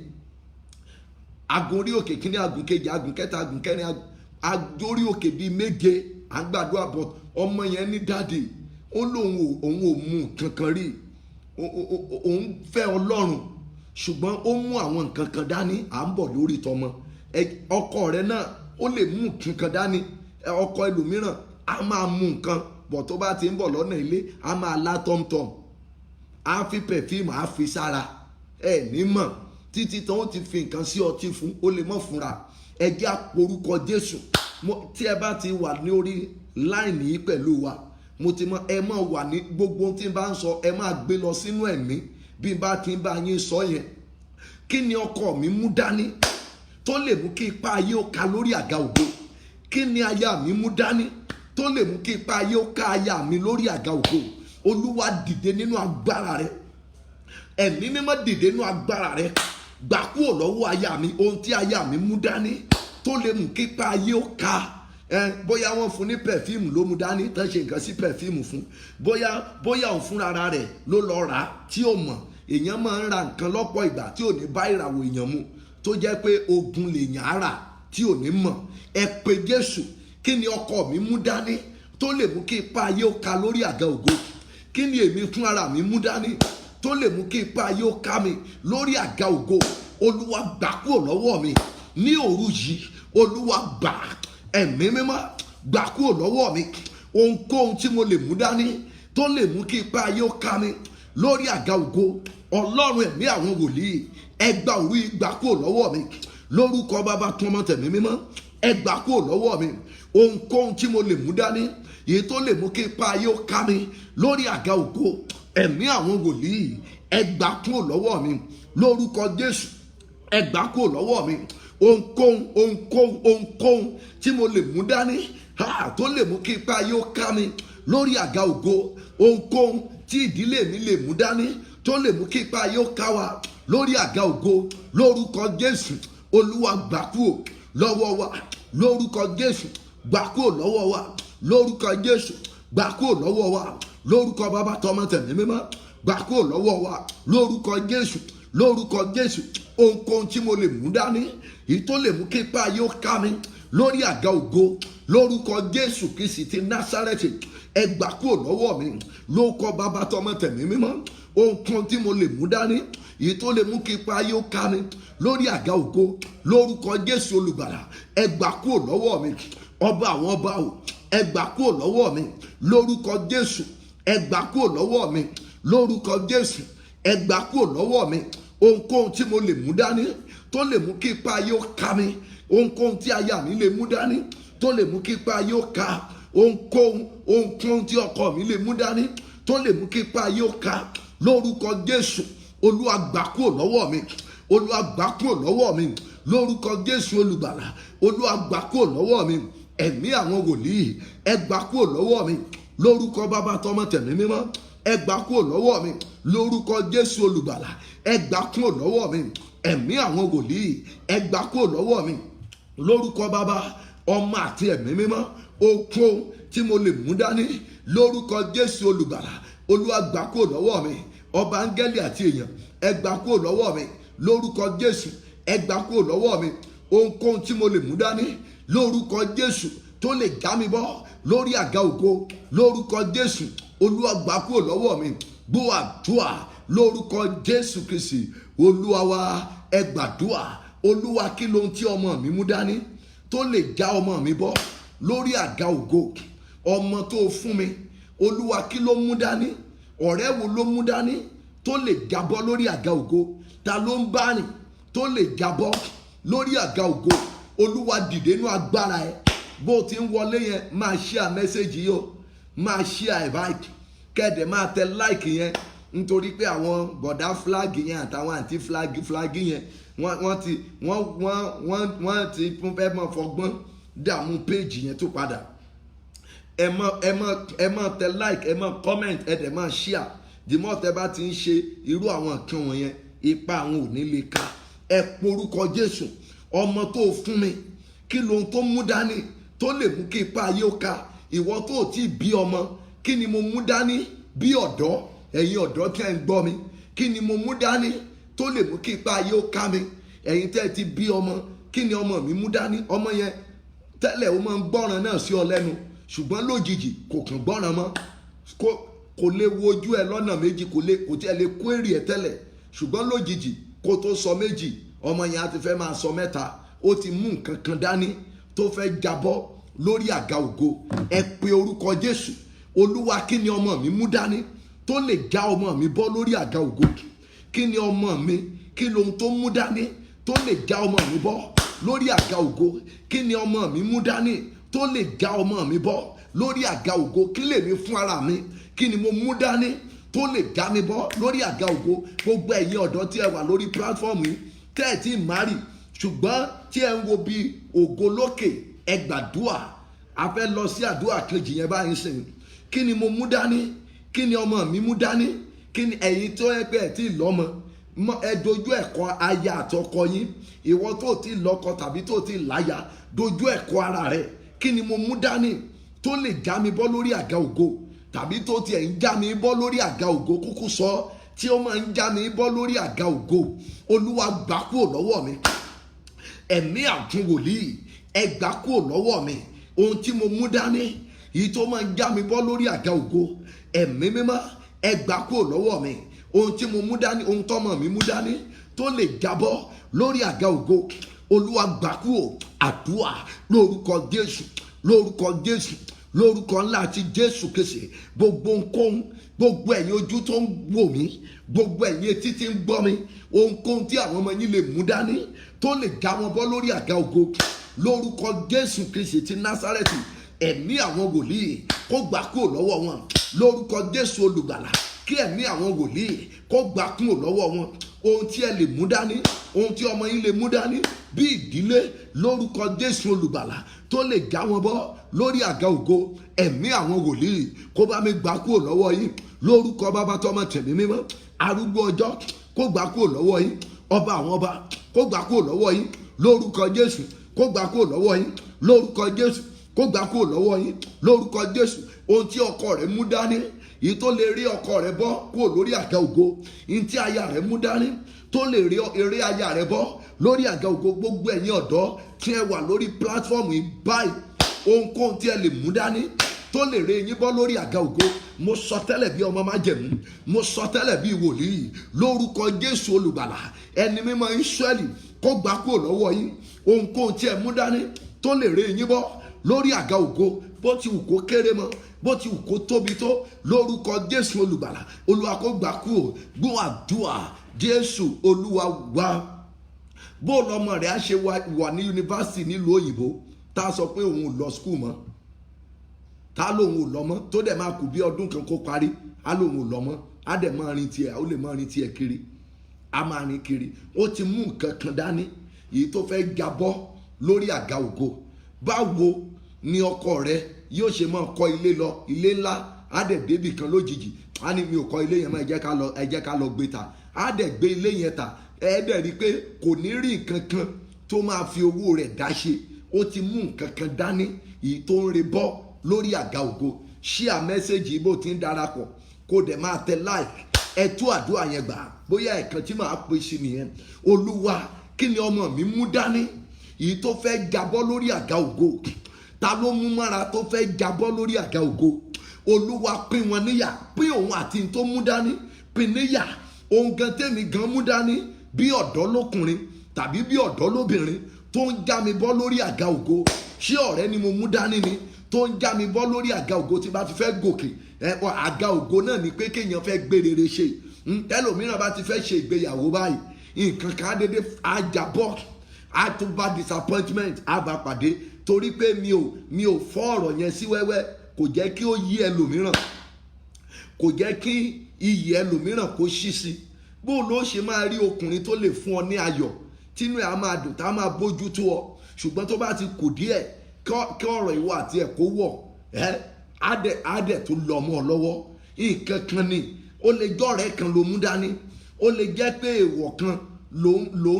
Agun orí òkè kíní, agun kejì, agun kẹta, agun kẹrin, agorí òkè bíi méje, à ń gbàdúrà bọ̀. Ọmọ yẹn ní dáàdì, ó lóun ò mú kankan rí, òun fẹ́ Ọlọ́run, ṣùgbọ́n ó mú àwọn nǹkan kan dání. À ń bọ̀ lórí tọmọ. Ọkọ rẹ náà ó lè mú nǹkan dání. Ọkọ ẹlòmíràn á máa mú nǹkan bọ̀, tó bá ti ń bọ̀ lọ́nà ilé á máa lá tọ́mtọ́m, á fi pẹ̀fíìmù, á fi sára, ẹ̀ ní mọ̀ títí tán ó ti fi nǹkan sí ọtí fún, ó lè mọ̀ fúnra. Ẹ jẹ́ àporúkọ Jésù. Tí ẹ bá ti wà ní orí láìní yìí pẹ̀lú wa, mo ti mọ ẹ máa wà ní gbogbo tí n bá ń sọ, ẹ máa gbé lọ sínú ẹ̀mí bí n bá ti ń bá yín sọ yẹn. Kí ni ọkọ mi mú dání tó lè mú kí ipá ayé ó ká lórí àga ògo? Kí ni aya mi mú dání tó lè mú kí ipá ayé ó ká aya mi lórí àga ògo? Olúwa dìde nínú agbára rẹ, ẹ̀mí mímọ́ dìde nínú agbára rẹ, gbà kúrò lọ́wọ́ aya mi ohun tí aya mi mú dání tó lè mú kí ipá ayé ó ká. Bóyá wọ́n fún ní pẹ̀fíìmù ló mú dání, tán ṣe nǹkan sí pẹ̀fíìmù fún, bóyá òun fúnra rẹ̀ ló lọ rà á tí ò mọ̀. Èèyàn máa ń ra nǹkan lọ́pọ̀ ìgbà tí ò ní bá ìràwọ̀ èèyàn mu, tó jẹ́ pé ogun lèèyàn á rà tí ò ní mọ̀. Ẹ pe Jésù. Kí ni ọkọ mi mú dání tó lè mú kí ipá ayé ó ká lórí àga ògo? Kí ni èmi fún ara mi mú dání tó lè mú kí ipá ayé ó ká mi lórí àga ògo? Olúwa gbà kúrò lọ́wọ́ mi ní òru yìí. Olúwa gbà, ẹ̀mí mímọ́ gbà kúrò lọ́wọ́ mi ohunkóhun tí mo lè mú dání tó lè mú kí ipá ayé ó ká mi lórí àga ògo. Ọlọ́run ẹ̀mí àwọn wòlíì, ẹ gbà òru yìí, gbà kúrò lọ́wọ́ mi lórúkọ Bàbá, tọmọ, tẹ̀mí mímọ́. Ẹ gbà kúrò lọ́wọ́ mi ohunkóhun tí mo lè mú dání èyí tó lè mú kí ipá ayé ó ká mi lórí àga ògo. Ẹ̀mí àwọn wòlíì, ẹ gbà kúrò lọ́wọ́ mi lórúkọ Jésù. Ẹ gbà kúrò lọ́wọ́ mi ohunkóhun tí mo lè mú dání tó lè mú kí ipá ayé ó ká mi lórí àga ògo. Ohunkóhun tí ìdílé mi lè mú dání tó lè mú kí ipá ayé ó ká wa lórí àga ògo, lórúkọ Jésù. Olúwa gbà kúrò lọ́wọ́ wa lórúkọ Jésù. Gbà kúrò lọ́wọ́ wa lórúkọ Jésù. Gbà kúrò lọ́wọ́ wa lórúkọ Bàbá, tọmọ, tẹ̀mí mímọ́. Gbà kúrò lọ́wọ́ wa lórúkọ Jésù, lórúkọ Jésù. Ohunkóhun tí mo lè mú dání èyí tó lè mú kí ipá ayé ó ká mi lórí àga ògo, lórúkọ Jésù Kristi ti Násárẹ́tì. Ẹ gbà kúrò lọ́wọ́ mi lórúkọ Bàbá, tọmọ, tẹ̀mí mímọ́. ohunkóhun tí mo lè mú dání èyí tó lè mú kí ipa ayé ó ká mi lórí àga ògo lórúkọ Jésù olùgbàlà ẹ gbà kúrò lọ́wọ́ mi. Ọba àwọn ọba o ẹ gbà kúrò lọ́wọ́ mi lórúkọ Jésù. Ẹ gbà kúrò lọ́wọ́ mi lórúkọ Jésù. Ẹ gbà kúrò lọ́wọ́ mi ohunkóhun tí mo lè mú dání tó lè mú kí ipa ayé ó ká mi, ohunkóhun tí aya mi lè mú dání tó lè mú kí ipa ayé ó ká, ohunkóhun tí ọkọ mi lè mú dání tó lè mú kí ipa ayé ó ká lórúkọ Jésù. Olúwa gbà kúrò lọ́wọ́ mi, Olúwa gbà kúrò lọ́wọ́ mi lórúkọ Jésù olùgbàlà. Olúwa gbà kúrò lọ́wọ́ mi. Ẹ̀mí àwọn wòlíì ẹ gbà kúrò lọ́wọ́ mi lórúkọ Bàbá tọmọ tẹ̀mí mímọ́. Ẹ gbà kúrò lọ́wọ́ mi lórúkọ Jésù olùgbàlà. Ẹ gbà kúrò lọ́wọ́ mi. Ẹ̀mí àwọn wòlíì ẹ gbà kúrò lọ́wọ́ mi lórúkọ Bàbá ọmọ àti ẹ̀mí mímọ́. Ohunkóhun tí mo lè mú dání lórúkọ Jésù olùgbàlà. Olúwa gbà kúrò lọ́wọ́ mi. Ọba áńgẹ́lì àti èèyàn ẹ gbà kúrò lọ́wọ́ mi lórúkọ Jésù. Ẹ gbà kúrò lọ́wọ́ mi ohunkóhun tí mo lè mú dání lórúkọ Jésù tó lè já mi bọ́ lórí àga ògo lórúkọ Jésù. Olúwa gbà kúrò lọ́wọ́ mi. Gbọ́ àdúrà lórúkọ Jésù Kristi Olúwa wa. Ẹ gbàdúrà. Olúwa kí lohun tí ọmọ mi mú dání tó lè já ọmọ mi bọ́ lórí àga ògo. Ọmọ tó fún mi Olúwa kí ló mú dání, ọ̀rẹ́ wo ló mú dání tó lè jábọ́ lórí àga ògo, ta ló ń bá rìn tó lè jábọ́ lórí àga ògo. Olúwa dìde nínú agbára ẹ. Bó ti ń wọlé yẹn máa share message yìí o, máa share like kẹ́dẹ̀ máa tẹ like yẹn nítorí pé àwọn bọ̀dá flag yẹn àtàwọn àǹtí flag yẹn wọ́n ti fẹ́ mọ́ fọgbọ́n dààmú page yẹn tó padà. Ẹ má tẹ like, ẹ má comment, ẹ dẹ̀ má share. Dìmọ́ tẹ bá ti ń ṣe irú àwọn nǹkan wọ̀nyẹn ipa àwọn ò ní lè ka. Ẹ porúkọ Jésù. Ọmọ tó fún mi kí lohun tó mú dání tó lè mú kí ipa ayé ó ká. Ìwọ tó ti bí ọmọ kí ni mo mú dání bí ọ̀dọ́, ẹ̀yin ọ̀dọ́ tẹ́ ń gbọ́ mi, kí ni mo mú dání tó lè mú kí ipa ayé ó ká mi. Ẹ̀yin tẹ́ ti bí ọmọ kí ni ọmọ mi mú dání. Ọmọ yẹn tẹ́lẹ̀ ó máa ń gbọ́ràn náà sí ọ lẹ́nu ṣùgbọ́n lójijì kò kàn gbọ́ràn mọ́, kò lè wojú ẹ lọ́nà méjì, kò tí ẹ lè kó èrè ẹ tẹ́lẹ̀ ṣùgbọ́n lójijì kó tó sọ méjì ọmọ yẹn á ti fẹ́ máa sọ mẹ́ta. Ó ti mú nǹkan kan dání tó fẹ́ jábọ́ lórí àga ògo. Ẹ pe orúkọ Jésù. Olúwa kí ni ọmọ mi mú dání tó lè já ọmọ mi bọ́ lórí àga ògo. Kí ni ọmọ mi, kí lohun tó mú dání tó lè já ọmọ mi bọ́ lórí àga ògo. Kí ni ọmọ mi mú dání tó lè já ọmọ mi bọ́ lórí àga ògo. Kí lèmi fún ara mi, kí ni mo mú dání tó lè já mi bọ́ lórí àga ògo. Gbogbo ẹ̀yin ọ̀dọ́ tí ẹ wà lórí platform yìí tẹ́ ẹ ti marry ṣùgbọ́n tí ẹ ń wo bí ògo lókè, ẹ gbàdúrà. A fẹ́ lọ sí àdúrà kejì yẹn báyìí sìn. Kí ni mo mú dání, kí ni ọmọ mi mú dání. Kí ni ẹ̀yin tó ẹ pé ẹ ti lọ́mọ ẹ dojú ẹ̀kọ́ aya àtọkọ yín. Ìwọ tó ti lọ́kọ tàbí tó ti láya dojú ẹ̀kọ́ ara rẹ. Kí ni mo mú dání tó lè já mi bọ́ lórí àga ògo tàbí tó tiẹ̀ ń já mi bọ́ lórí àga ògo. Kúkú sọ tí ó máa ń já mi bọ́ lórí àga ògo. Olúwa gbà kúrò lọ́wọ́ mi. Ẹ̀mí àtún wòlíì ẹ gbà kúrò lọ́wọ́ mi. Ohun tí mo mú dání èyí tó máa ń já mi bọ́ lórí àga ògo. Ẹ̀mí mímọ́ ẹ gbà kúrò lọ́wọ́ mi. Ohun tí mo mú dání, ohun tọ́mọ mi mú dání tó lè jábọ́ lórí àga ògo. Olúwa gbà kúrò. Àdúrà lórúkọ Jésù, lórúkọ Jésù, lórúkọ ńlá àti Jésù Kristi. Gbogbo ohunkóhun, gbogbo ẹ̀yin ojú tó ń wò mí, gbogbo ẹ̀yin etí tí ń gbọ́ mi, ohunkóhun tí àwọn ọmọ yín lè mú dání tó lè já wọn bọ́ lórí àga ògo lórúkọ Jésù Kristi ti Násárẹ́tì. Ẹ̀mí àwọn wòlíì kó gbà kúrò lọ́wọ́ wọn lórúkọ Jésù olùgbàlà. Kí ẹ̀mí àwọn wòlíì kó gbà kúrò lọ́wọ́ wọn. Ohun tí ẹ lè mú dání, ohun tí ọmọ yín lè mú dání bí ìdílé lórúkọ Jésù olùgbàlà tó lè já wọn bọ́ lórí àga ògo. Ẹ̀mí àwọn wòlíì kó bá mi gbà kúrò lọ́wọ́ yín lórúkọ Bàbá tọmọ tẹ̀mí mímọ́. Arúgbó ọjọ́ kó gbà kúrò lọ́wọ́ yín. Ọba àwọn ọba kó gbà kúrò lọ́wọ́ yín lórúkọ Jésù. Kó gbà kúrò lọ́wọ́ yín lórúkọ Jésù. Kó gbà kúrò lọ́wọ́ yín lórúkọ Jésù. Ohun tí ọkọ rẹ̀ mú dání èyí tó lè rí ọkọ rẹ̀ bọ́ kúrò lórí àga ògo. Ohun tí aya rẹ̀ mú dání tó lè rí eré aya rẹ̀ bọ́ lórí àga ògo. Gbogbo ẹ̀yin ọ̀dọ́ tí ẹ wà lórí platform yìí báyìí, ohunkóhun tí ẹ lè mú dání tó lè ré yín bọ́ lórí àga ògo. Mo sọ tẹ́lẹ̀ bí ọmọ májẹ̀mú, mo sọ tẹ́lẹ̀ bí wòlíì lórúkọ Jésù olùgbàlà. Ẹni mímọ́ Ísírẹ́lì kó gbà kúrò lọ́wọ́ yín. Ohunkóhun tí ẹ mú dání tó lè ré yín bọ́ lórí àga ògo, bó ti wù kó kéré mọ́, bó ti wù kó tóbi tó, lórúkọ Jésù olùgbàlà, Olúwa kó gbà kúrò. Gbọ́ àdúrà, Jésù Olúwa wá. Bó lọmọ rẹ̀ á ṣe wà ní yunifásitì nílùú òyìnbó tá a sọ pé òun ò lọ skul mọ́, tá lóun ò lọ mọ́, tó dẹ̀ máa kù bí ọdún kan kó parí, á lóun ò lọ mọ́, á dẹ̀ máa rin tiẹ̀, ó lè máa rin tiẹ̀ kiri, á máa rin kiri. Ó ti mú nǹkan kan dání èyí tó fẹ́ jábọ́ lórí àga ògo. Báwo ni ọkọ rẹ yóò ṣe máa kọ́ ilé lọ, ilé ńlá, á dẹ̀ débì kan lójijì, á ní mi ò kọ́ ilé yẹn mọ́, ẹ jẹ́ ká lọ gbé ta, á dẹ̀ gbé ilé yẹn ta. Ẹ dẹ̀ rí i pé kò ní rí nǹkan kan tó máa fi owó rẹ̀ dá ṣe. Ó ti mú nǹkan kan dání èyí tó ń re bọ́ lórí àga ògo. Share message bó ti ń darapọ̀, kó dẹ̀ máa tẹ like. Ẹ tú àdúrà yẹn gbà, bóyá ẹ̀kan tí màá pè sí nìyẹn. Olúwa, kí ni ọmọ mi mú dání èyí tó fẹ́ jábọ́ lórí àga ògo? Ta ló mú mára tó fẹ́ jábọ́ lórí àga ògo? Olúwa, pín wọn níyà, pín òun àti tó mú dání, pín níyà. Ohun gan tèmi gan mú dání bí ọ̀dọ́ lókùnrin tàbí bí ọ̀dọ́ lóbìnrin tó ń já mi bọ́ lórí àga ògo. Ṣé ọ̀rẹ́ ni mo mú dání ni tó ń já mi bọ́ lórí àga ògo tí bá ti fẹ́ gòkè? Àga ògo náà ni pé kéèyàn fẹ́ gbé rere ṣe. Ẹlòmíràn bá ti fẹ́ ṣe ìgbéyàwó báyìí, nǹkan kan á dédé àjàbọ̀, á tún bá disappointment á bá pàdé, torí pé mi ò fọ́ ọ̀rọ̀ yẹn sí wẹ́wẹ́. Kò jẹ́ kí ó yí ẹlòmíràn, kò jẹ́ kí iyì ẹlòmíràn kó ṣí sí. Bó ló ṣe máa rí ọkùnrin tó lè fún ọ ní ayọ̀, tínú ẹ̀ á máa dùn, tá a máa bójú tó ọ, ṣùgbọ́n tó bá ti kù díẹ̀ kí ọ̀rọ̀ ìwọ àti ẹ̀ kó wọ̀, á dẹ̀ tó lọ mọ́ ọ lọ́wọ́. Nǹkan kan ni, ó lè jọ́rẹ̀ẹ́ kan ló mú dání, ó lè jẹ́ pé èèwọ̀ kan ló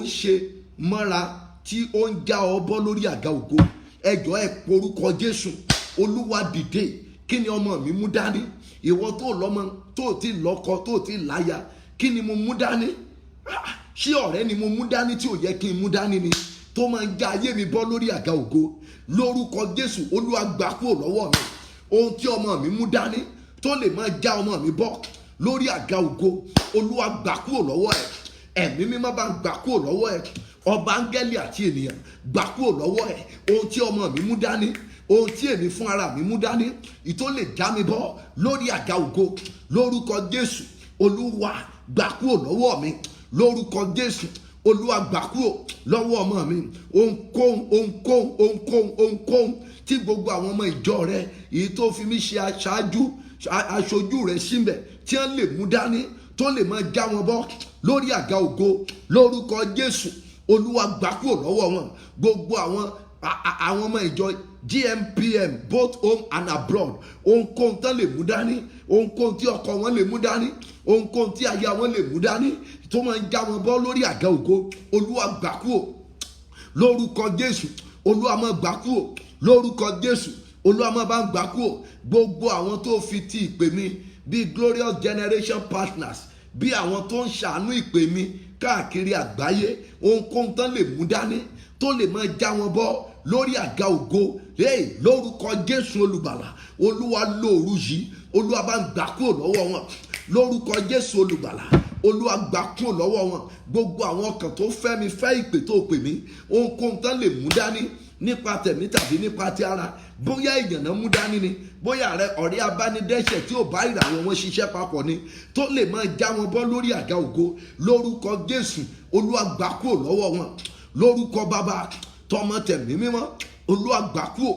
ń ṣe mọ́ra tí ó ń já ọ bọ́ lórí àga ògo. Ẹjọ́ ẹ porúkọ Jésù. Olúwa dìde, kí ni ọmọ mi mú dání? Ìwọ tó lọ́mọ, tó ti lọ́kọ, tó ti láya, kí ni mo mú dání? Ṣé ọ̀rẹ́ ni mo mú dání tí ò yẹ kí n mú dání ni, tó máa ń já ayé mi bọ́ lórí àga ògo? Lórúkọ Jésù, Olúwa gbà kúrò lọ́wọ́ mi. Ohun tí ọmọ mi mú dání tó lè máa já ọmọ mi bọ́ lórí àga ògo, Olúwa gbà kúrò lọ́wọ́ ẹ̀. Ẹ̀mí mímọ́ bá ń gbà kúrò lọ́wọ́ ẹ̀. Ọba áńgẹ́lì àti ènìyàn gbà kúrò lọ́wọ́ ẹ̀. Ohun tí ọmọ mi mú dání, ohun tí èmi fún ara mi mú dání, ìtó lè já mi bọ́ lórí àga ògo, lórúkọ Jésù, Olúwa gbà kúrò lọ́wọ́ mi. Lórúkọ Jésù, Olúwa gbà kúrò lọ́wọ́ ọmọ mi. Ohunkóhun tí gbogbo àwọn ọmọ ìjọ rẹ èyí tó fi mí ṣe aṣojú rẹ síbẹ̀ tí wọ́n lè mú dání tó lè máa já wọn bọ́ lórí àga ògo, lórúkọ Jésù, Olúwa gbà kúrò lọ́wọ́ wọn. Gbogbo àwọn ọmọ ìjọ GMPM both home and abroad, ohunkóhun tán lè mú dání, ohunkóhun tí ọkọ wọn lè mú dání, ohunkóhun tí aya wọn lè mú dání tó máa ń já wọn bọ́ lórí àga ògo, Olúwa gbà kúrò lórúkọ Jésù. Olúwa máa gbà kúrò lórúkọ Jésù. Olúwa máa bá ń gbà kúrò. Gbogbo àwọn tó fi ti ìpè mi bí Glorious Generation Partners, bí àwọn tó ń ṣàánú ìpè mi káàkiri àgbáyé, ohunkóhun tán lè mú dání tó lè máa já wọn bọ́ lórí àga ògo, lórúkọ Jésù olùgbàlà, Olúwa lóru yìí, Olúwa bá ń gbà kúrò lọ́wọ́ wọn. Lórúkọ Jésù olùgbàlà, Olúwa gbà kúrò lọ́wọ́ wọn. Gbogbo àwọn ọkàn tó fẹ́ mi fẹ́ ìpè tó pè mí, ohunkóhun tán lè mú dání nípa tẹ̀mí tàbí nípa ti ara, bóyá èèyàn náà mú dání ni, bóyá ọ̀rẹ́ abánidẹ́ṣẹ̀ tí ò bá ìràwọ̀ wọn ṣiṣẹ́ papọ̀ ni, tó lè máa já wọn bọ́ lórí àga ògo, lórúkọ Jésù, Olúwa gbà kúrò lọ́wọ́ wọn. Lórúkọ Bàbá, tọmọ tẹ̀mí mímọ́, Olúwa gbà kúrò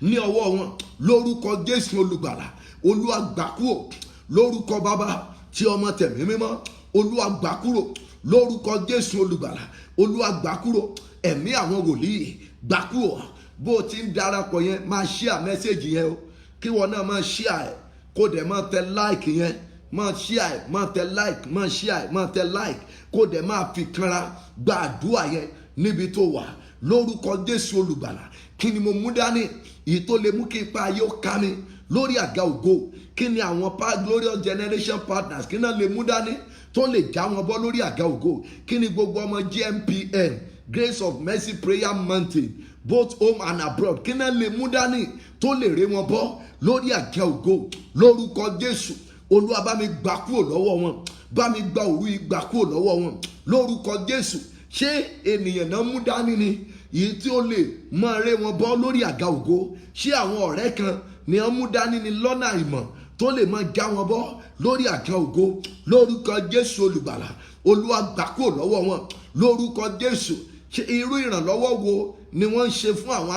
ní ọwọ́ wọn. Lórúkọ Jésù olùgbàlà, Olúwa gbà kúrò. Lórúkọ Bàbá, tí ọmọ tẹ̀mí mímọ́, Olúwa gbà kúrò. Lórúkọ Jésù olùgbàlà, Olúwa gbà kúrò. Ẹ̀mí àwọn wòlíì gbà kúrò. Bó o ti ń darapọ̀ yẹn, máa share message yẹn o, kí wọn náà máa share ẹ̀, kó dẹ̀ máa tẹ like yẹn, máa share ẹ̀, máa tẹ like, máa share ẹ̀, máa tẹ like, kó dẹ̀ máa fi kanra gba àdúrà yẹn níbi tó wà. Lórúkọ Jésù olùgbàlà, kí ni mo mú dání èyí tó lè mú kí ipa ayé ó ká mi lórí àga ògo? Kí ni àwọn Glorious Generation Partners kí náà lè mú dání tó lè já wọn bọ́ lórí àga ògo? Kí ni gbogbo ọmọ GMPM Grace of Mercy Prayer Mountain both home and abroad, kí náà lè mú dání tó lè ré wọn bọ́ lórí àga ògo lórúkọ Jésù. Olúwa bá mi gbà kúrò lọ́wọ́ wọn, bá mi gba òru ìgbà kúrò lọ́wọ́ wọn lórúkọ Jésù. Ṣé ènìyàn náà mú dání ni yìí tí ó lè máa ré wọn bọ́ lórí àga ògo? Ṣé àwọn ọ̀rẹ́ kan ni wọ́n mú dání ni lọ́nà ìmọ̀ tó lè máa já wọn bọ́ lórí àga ògo lórúkọ Jésù olùgbàlà? Olúwa gbà kúrò lọ́wọ́ wọn lórúkọ Jésù. Ṣé irú ìrànlọ́wọ́ wo ni wọ́n ń ṣe fún àwọn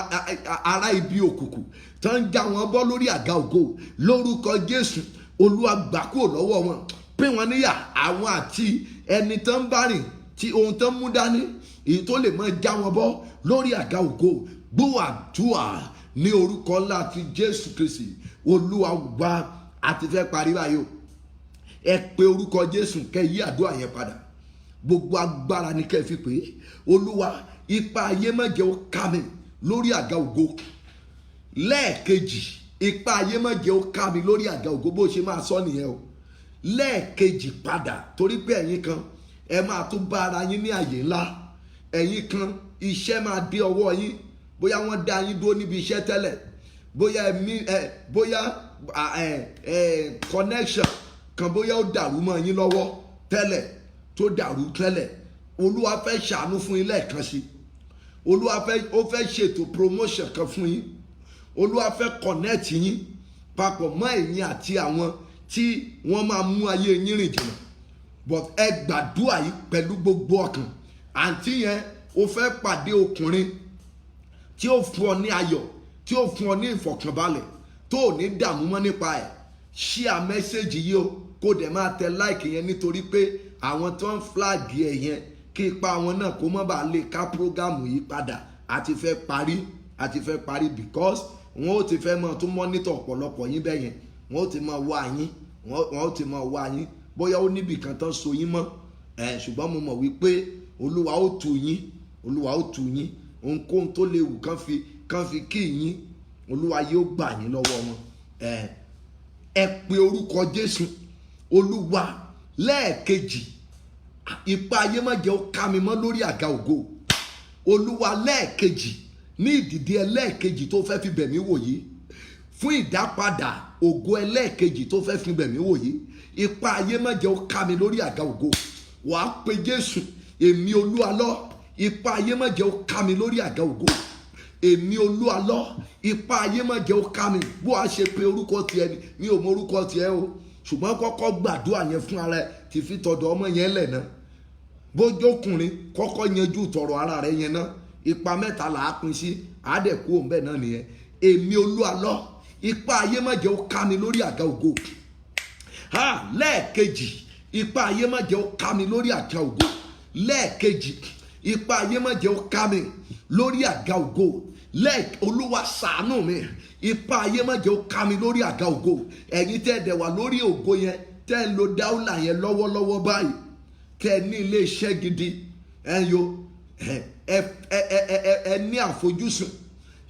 ará ibi òkùnkùn tó ń já wọn bọ́ lórí àga ògo lórúkọ Jésù? Olúwa gbà kúrò lọ́wọ́ wọn, pín wọn níyà, àwọn àti ẹni tó ń bá rìn tí ohun tó ń mú dání èyí tó lè máa já wọn bọ́ lórí àga ògo. Gbọ́ àdúrà ní orúkọ ńlá ti Jésù Kristi Olúwa wa. Àti fẹ́ parí báyìí o, ẹ pe orúkọ Jésù kẹ́ yí àdúrà yẹn padà. Gbogbo agbára ni kẹ́ fi pè é. Olúwa, ipa ayé má jẹ́ ó ká mi lórí àga ògo. Lẹ́ẹ̀kejì, ipa ayé má jẹ́ ó ká mi lórí àga ògo. Bó ṣe máa sọ nìyẹn o. Lẹ́ẹ̀kejì padà, torí pé ẹ̀yin kan ẹ máa tún bá ara yín ní àyè ńlá. Ẹ̀yin kan iṣẹ́ máa dé ọwọ́ yín, bóyá wọ́n dá yín dúró níbi iṣẹ́ tẹ́lẹ̀, bóyá connection kan bóyá ó dàrú mọ́ yín lọ́wọ́ tẹ́lẹ̀, tó dàrú tẹ́lẹ̀. Olúwa fẹ́ ṣàánú fún yín lẹ́ẹ̀kan sí. Olúwa fẹ́ ṣètò promotion kan fún yín. Olúwa fẹ́ connect yín papọ̀ mọ́ ẹ̀yin àti àwọn tí wọ́n máa mú ayé yín rìn jìnnà. But ẹ gbàdúrà yìí pẹ̀lú gbogbo ọkàn. Àǹtí yẹn ó fẹ́ pàdé ọkùnrin tí ó fún ọ ní ayọ̀, tí ó fún ọ ní ìfọ̀kànbalẹ̀, tó ò ní dààmú mọ́ nípa ẹ̀. Share message yìí o, kó dẹ̀ máa tẹ like yẹn, nítorí pé àwọn tó ń flag ẹ̀ yẹn kí ipa wọn náà kó má bàa lè ká program yìí padà. Àti fẹ́ parí because wọn ó ti fẹ́ mọ́ tún monitor ọ̀pọ̀lọpọ̀ yín bẹ́ẹ̀ yẹn. Wọn ó ti máa wá yín, wọn ó ti máa wá yín, bóyá ó níbì kan tán so yín mọ́. Ṣùgbọ́n mo mọ̀ wípé Olúwa ó tù yín, Olúwa ó tù yín. Ohunkóhun tó léwu kán fi kí yín, Olúwa yóò gbà yín lọ́wọ́ wọn. Ẹ pe orúkọ Jésù. Olúwa, lẹ́ẹ̀kejì, ipa ayé má jẹ́ ó ká mi mọ́ lórí àga ògo. Olúwa, lẹ́ẹ̀kejì, ní ìdìde ẹlẹ́ẹ̀kejì tó fẹ́ fi bẹ̀ mí wò yìí, fún ìdápadà ògo ẹlẹ́ẹ̀kejì tó fẹ́ fi bẹ̀ mí wò yìí, ipa ayé má jẹ́ ó ká mi lórí àga ògo. Wàá pe Jésù, èmi Olúwa lọ, ipa ayé má jẹ́ ó ká mi lórí àga ògo. Èmi Olúwa lọ, ipa ayé má jẹ́ ó ká mi. Bó a ṣe pe orúkọ tiẹ̀ ni, mi ò mọ orúkọ tiẹ̀ o, ṣùgbọ́n kọ́kọ́ gbàdúrà yẹn fún ara ẹ̀, ti fi tọ̀dọ̀ ọmọ yẹn lẹ̀ náà. Bójókùnrin kọ́kọ́ yanjú tọ̀rọ̀ ara rẹ̀ yẹn náà. Ipa mẹ́ta là á pín sí, àádẹ́kù òun bẹ́ẹ̀ náà nìyẹn. Èmi Olúwa lọ, ipa ayé má jẹ́ ó ká mi lórí àga ògo. Lẹ́ẹ̀kejì, ipa ayé má jẹ́ ó ká mi lórí àga ògo. Lẹ́ẹ̀kejì, ipa ayé má jẹ́ ó ká mi lórí àga ògo. Olúwa ṣàánú mi, ipa ayé má jẹ́ ó ká mi lórí àga ògo. Ẹ̀yin tẹ́ ẹ dẹ̀ wà lórí ògo yẹn, tẹ́ ẹ lo dáúlà yẹn lọ́wọ́lọ́wọ́ báyìí, tẹ́ ẹ ní ilé iṣẹ́ gidi, ẹ ní àfojúsùn.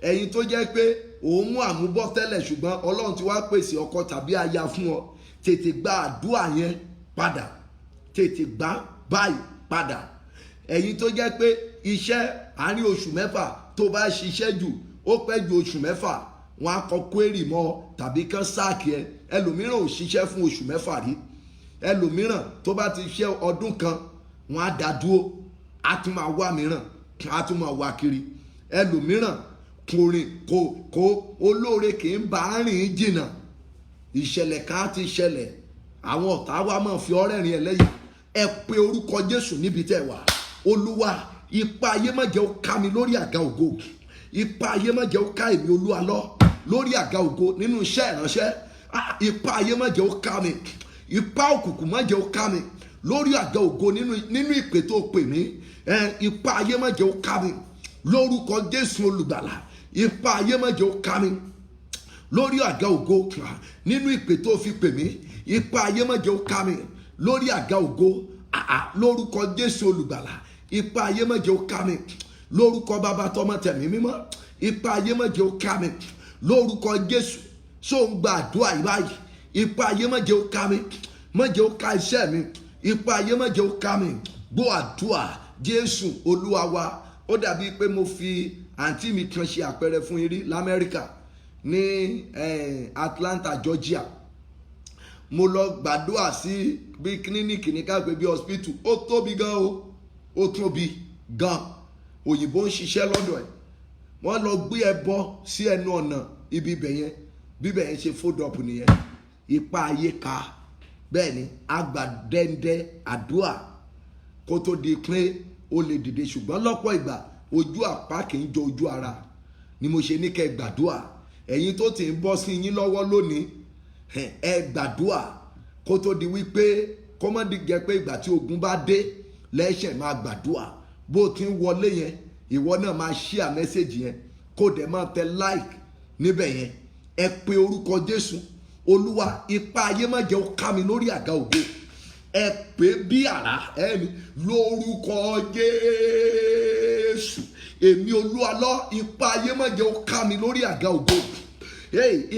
Ẹ̀yin tó jẹ́ pé òun mú àmúbọ́ tẹ́lẹ̀, ṣùgbọ́n Ọlọ́run ti wá pèsè ọkọ tàbí aya fún ọ, tètè gba àdúrà yẹn padà, tètè gbà báyìí padà. Ẹ̀yin tó jẹ́ pé iṣẹ́ àárín oṣù mẹ́fà tó bá ṣiṣẹ́ jù, ó pẹ́ ju oṣù mẹ́fà, wọn á kọ query mọ́ tàbí kán sáàkì ẹ. Ẹlòmíràn ò ṣiṣẹ́ fún oṣù mẹ́fà rí. Ẹlòmíràn tó bá ti ṣe ọdún kan, wọn á dá dúró, á tún máa wá mìíràn, á tún máa wá kiri. Ẹlòmíràn kò olóore kì í bá rìn jìnnà. Ìṣẹ̀lẹ̀ kan á ti ṣẹlẹ̀, àwọn ọ̀tá wa máa fi ọ̀rẹ́ rìn ẹlẹ́yìn. Ẹ pe orúkọ Jésù níbi tẹ́ wà. Olúwa, ipa ayé má jẹ́ ó ká mi lórí àga ògo. Ipa ayé má jẹ́ ó ká èmi Olúwa lọ lórí àga ògo nínú iṣẹ́ ìránṣẹ́. Ipa ayé má jẹ́ ó ká mi. Ipa òkùnkùn má jẹ́ ó ká mi lórí àga ògo nínú ìpè tó pè mí. Ipa ayé má jẹ́ ó ká mi lórúkọ Jésù olùgbàlà. Ipa ayé má jẹ́ ó ká mi lórí àga ògo nínú ìpè tó fi pè mí. Ipa ayé má jẹ́ ó ká mi lórí àga ògo lórúkọ Jésù olùgbàlà. Ipa ayé má jẹ́ ó ká mi lórúkọ Bàbá tọmọ tẹ̀mí mímọ́. Ipa ayé má jẹ́ ó ká mi lórúkọ Jésù. So ń gba àdúrà yìí báyìí. Ipa ayé má jẹ́ ó ká mi, má jẹ́ ó ká iṣẹ́ mi. Ipa ayé má jẹ́ ó ká mi. Gbọ́ àdúrà Jésù Olúwa wa. Ó dàbí pé mo fi àǹtí mi kan ṣe àpẹẹrẹ fún eré l'Amẹ́ríkà ní Atlanta, Georgia. Mo lọ gbàdúrà sí bí kílíníkì ní káàpẹ́ bí hospital, ó tóbi gan o, ó tóbi gan, òyìnbó ń ṣiṣẹ́ lọ́dọ̀ ẹ̀. Wọ́n lọ gbé ẹbọ sí ẹnu ọ̀nà ibi ibẹ̀ yẹn, bí ibẹ̀ yẹn ṣe fold up nìyẹn. Ipa ayé ka, bẹ́ẹ̀ ni agbàdẹ́ndẹ́ àdúrà kó tó di pé ó lè dìde, ṣùgbọ́n lọ́pọ̀ ìgbà ojú àpá kì í jọ ojú ara ni mo ṣe ní kẹ́ gbàdúrà. Ẹ̀yin tó ti ń bọ́ sí yín lọ́wọ́ lónìí, ẹ gbàdúrà kó tó di wípé kọ́mọ́dé jẹ́ pé ìgbà tí ogun bá dé lẹ́sẹ̀ máa gbàdúrà. Bó ti ń wọlé yẹn, ìwọ náà máa share message yẹn, kó dẹ̀ máa tẹ like níbẹ̀ yẹn. Ẹ pe orúkọ Jésù. Olúwa, ipa ayé má jẹ́ ó ká mi lórí àga ògo. Ẹ pé bí àrá ẹni lórúkọ Jésù. Èmi Olúwa lọ, ipa ayé má jẹ́ ó ká mi lórí àga ògo.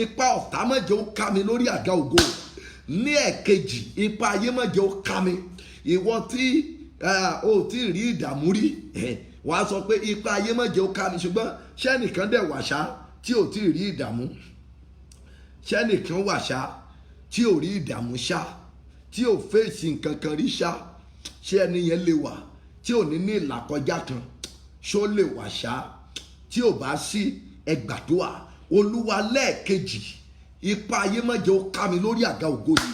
Ipa ọ̀tá má jẹ́ ó ká mi lórí àga ògo. Ní ẹ̀kejì, ipa ayé má jẹ́ ó ká mi. Ìwọ tí o ti rí ìdààmú rí, wàá sọ pé ipa ayé má jẹ́ ó ká mi, ṣùgbọ́n ṣẹ́nìkan dẹ̀ wà ṣá tí ò ti rí ìdààmú. Ṣẹ́nìkan wà ṣá tí ò rí ìdààmú ṣá, tí ò fèsì nǹkan kan rí ṣá. Ṣé ẹni yẹn lè wà tí ò ní ìlàkọjá kan? Ṣó lè wà ṣá? Tí ò bá sí, ẹ gbàdúrà. Olúwa, lẹ́ẹ̀kejì, ipa ayé má jẹ́ ó ká mi lórí àga ògo yìí.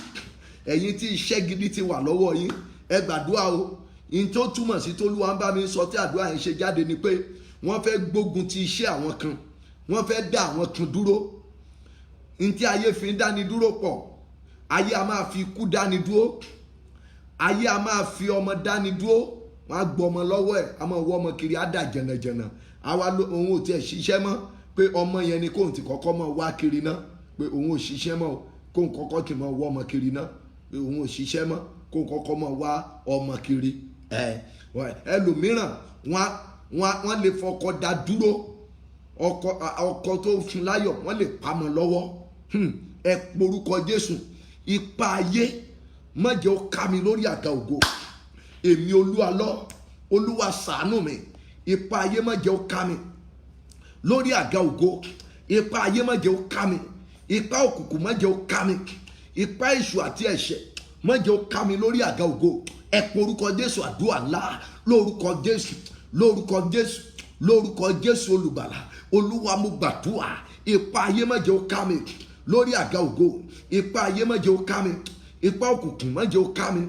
Ẹ̀yin tí iṣẹ́ gidi ti wà lọ́wọ́ yín, ẹ gbàdúrà o. In tó túmọ̀ sí t'Olúwa ń bá mi sọ tí àdúrà yẹn ṣe jáde ni pé wọ́n fẹ́ gbógun ti iṣẹ́ àwọn kan, wọ́n fẹ́ dá àwọn kan dúró. In tí ayé fi ń dáni dúró pọ̀. Ayé a máa fi ikú dáni dúró, ayé a máa fi ọmọ dáni dúró. Wọ́n á gbọ́ ọmọ lọ́wọ́ ẹ̀, a máa wọ́ ọmọ kiri, á dà jẹ̀nàjẹ̀nà. Àwa òun ò tiẹ̀ ṣiṣẹ́ mọ́, pé ọmọ yẹn ni kóun ti kọ́kọ́ mọ̀ wá kiri náà, pé òun ò ṣiṣẹ́ mọ́, kóun kọ́kọ́ kì í mọ̀ wọ́ ọmọ kiri náà, pé òun ò ṣiṣẹ́ mọ́, kóun kọ́kọ́ mọ̀ wá ọmọ kiri. Ẹlòmíràn wọ́n lè fọkọ dá dúró, ọkọ tó fún láyọ̀ wọ́n lè pamọ́ lọ́wọ́. Ẹ porúkọ Jésù. Ipa ayé má jẹ́ ó ká mi lórí àga ògo. Èmi Olúwa lọ, Olúwa ṣàánú mi. Ipa ayé má jẹ́ ó ká mi lórí àga ògo. Ipa ayé má jẹ́ ó ká mi. Ipa òkùnkùn má jẹ́ ó ká mi. Ipa èṣù àti ẹ̀ṣẹ̀ má jẹ́ ó ká mi lórí àga ògo. Ẹ porúkọ Jésù, àdúrà ńlá lórúkọ Jésù, lórúkọ Jésù, lórúkọ Jésù olùgbàlà. Olúwa, mo gbàdúrà. Ipa ayé má jẹ́ ó ká mi lórí àga ògo. Ipa ayé má jẹ́ ó ká mi. Ipa òkùnkùn má jẹ́ ó ká mi.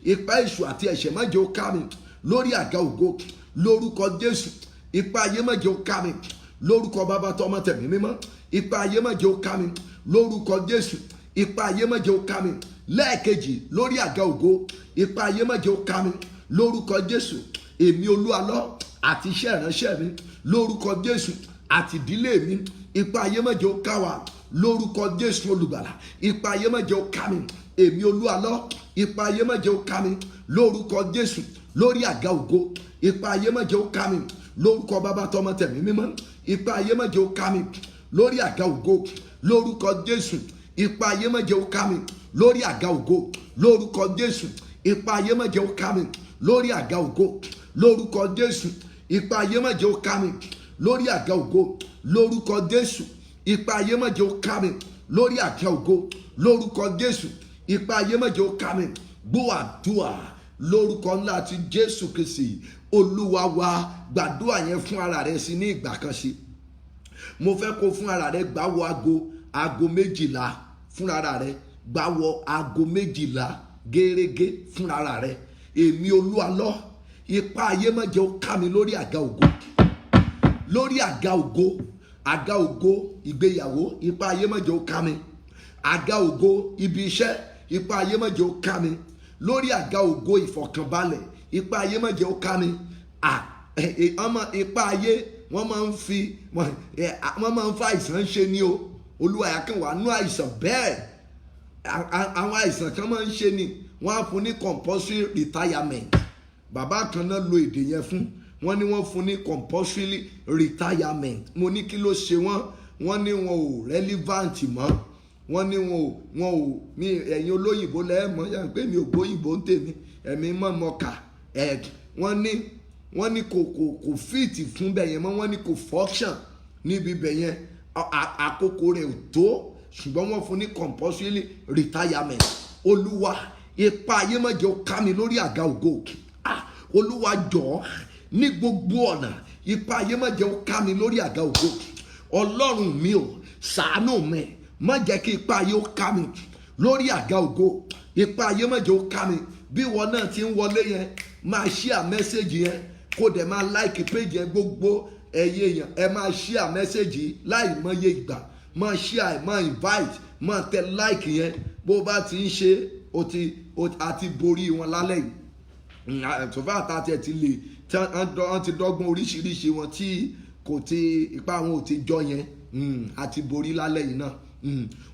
Ipa èṣù àti ẹ̀ṣẹ̀ má jẹ́ ó ká mi lórí àga ògo. Lórúkọ Jésù. Ipa ayé má jẹ́ ó ká mi. Lórúkọ Baba, t'Ọmọ, t'Ẹ̀mí Mímọ́. Ipa ayé má jẹ́ ó ká mi lórúkọ Jésù. Ipa ayé má jẹ́ ó ká mi. Lẹ́ẹ̀kejì, lórí àga ògo. Ipa ayé má jẹ́ ó ká mi lórúkọ Jésù. Èmi Olúwa lọ, àti iṣẹ́ ìránṣẹ́ mi lórúkọ Jésù, àti ìdílé mi. Ipa ayé má jẹ́ ó ká wa lórúkọ Jésù olùgbàlà. Ipa ayé má jẹ́ ó ká mi. Èmi Olúwa lọ, ipa ayé má jẹ́ ó ká mi lórúkọ Jésù lórí àga ògo. Ipa ayé má jẹ́ ó ká mi lórúkọ Baba, t'Ọmọ, t'Ẹ̀mí Mímọ́. Ipa ayé má jẹ́ ó ká mi lórí àga ògo lórúkọ Jésù. Ipa ayé má jẹ́ ó ká mi lórí àga ògo lórúkọ Jésù. Ipa ayé má jẹ́ ó ká mi lórí àga ògo lórúkọ Jésù. Ipa ayé má jẹ́ ó ká mi lórí àga ògo lórúkọ Jésù. Ipa ayé má jẹ́ ó ká mi lórí àga ògo lórúkọ Jésù. Ipa ayé má jẹ́ ó ká mi. Gbọ́ àdúrà lórúkọ ńlá ti Jésù Kristi Olúwa wa. Gbàdúrà yẹn fún ara rẹ sí ní ìgbà kan sí. Mo fẹ́ kó fún ara rẹ gbà wọ aago 12 fún ara rẹ, gbà wọ aago 12 gẹ́rẹ́gẹ́ fún ara rẹ. Èmi Olúwa lọ, ipa ayé má jẹ́ ó ká mi lórí àga ògo. Lórí àga ògo, àga ògo ìgbéyàwó, ipa ayé má jẹ́ ó ká mi. Àga ògo ibi iṣẹ́, ipa ayé má jẹ́ ó ká mi. Lórí àga ògo ìfọ̀kànbalẹ̀, ipa ayé má jẹ́ ó ká mi. Ipa ayé wọ́n máa ń fa àìsàn ṣe ni o. Olúwa yà kàn wá nú àìsàn bẹ́ẹ̀. Àwọn àìsàn kan máa ń ṣe ni wọ́n á fún ní compulsory retirement. Bàbá kan náà lo èdè yẹn fún, wọ́n ní wọ́n fún ní compulsory retirement. Mo ní kí ló ṣe wọ́n ní wọn ò relevant mọ́. Wọ́n ní wọn ò mi ẹ̀yin olóyìnbó lẹ́ẹ̀mọ́ yà pé mi ò gbóyìnbó ń tèmi, ẹ̀mí mọ́ mọ́ka. Wọ́n wọ́n ní kò fíìtì fún bẹ̀ yẹn mọ́, wọ́n ní kò function níbi bẹ̀ yẹn, àkókò rẹ̀ ò tó, ṣùgbọ́n wọ́n fún ní compulsory retirement. Olúwa ipa ayé má jẹ́ ó ká mi lórí àga ògo. Olúwa jọ̀ọ́ ní gbogbo ọ̀nà ipa ayé má jẹ́ ó ká mi lórí àga ògo. Ọlọ́run mi ò ṣàánú mi, má jẹ́ kí ipa ayé ó ká mi lórí àga ògo. Ipa ayé má jẹ́ ó ká mi. Bí ìwọ náà ti ń wọlé yẹn, máa share message yẹn, kó dẹ̀ máa like page yẹn, gbogbo ẹ̀yẹ èèyàn ẹ máa share message yìí láì mọye ìgbà, máa share, máa invite, máa tẹ like yẹn. Bó bá ti ń ṣe àti borí wọn lálẹ́ yìí. Sọfá àtàtì ẹ̀ ti lè wọ́n ti dọ́gbọ́n oríṣiríṣi wọn tí kò ti ipa wọn ò ti jọ yẹn, àti borí lálẹ́ yìí náà.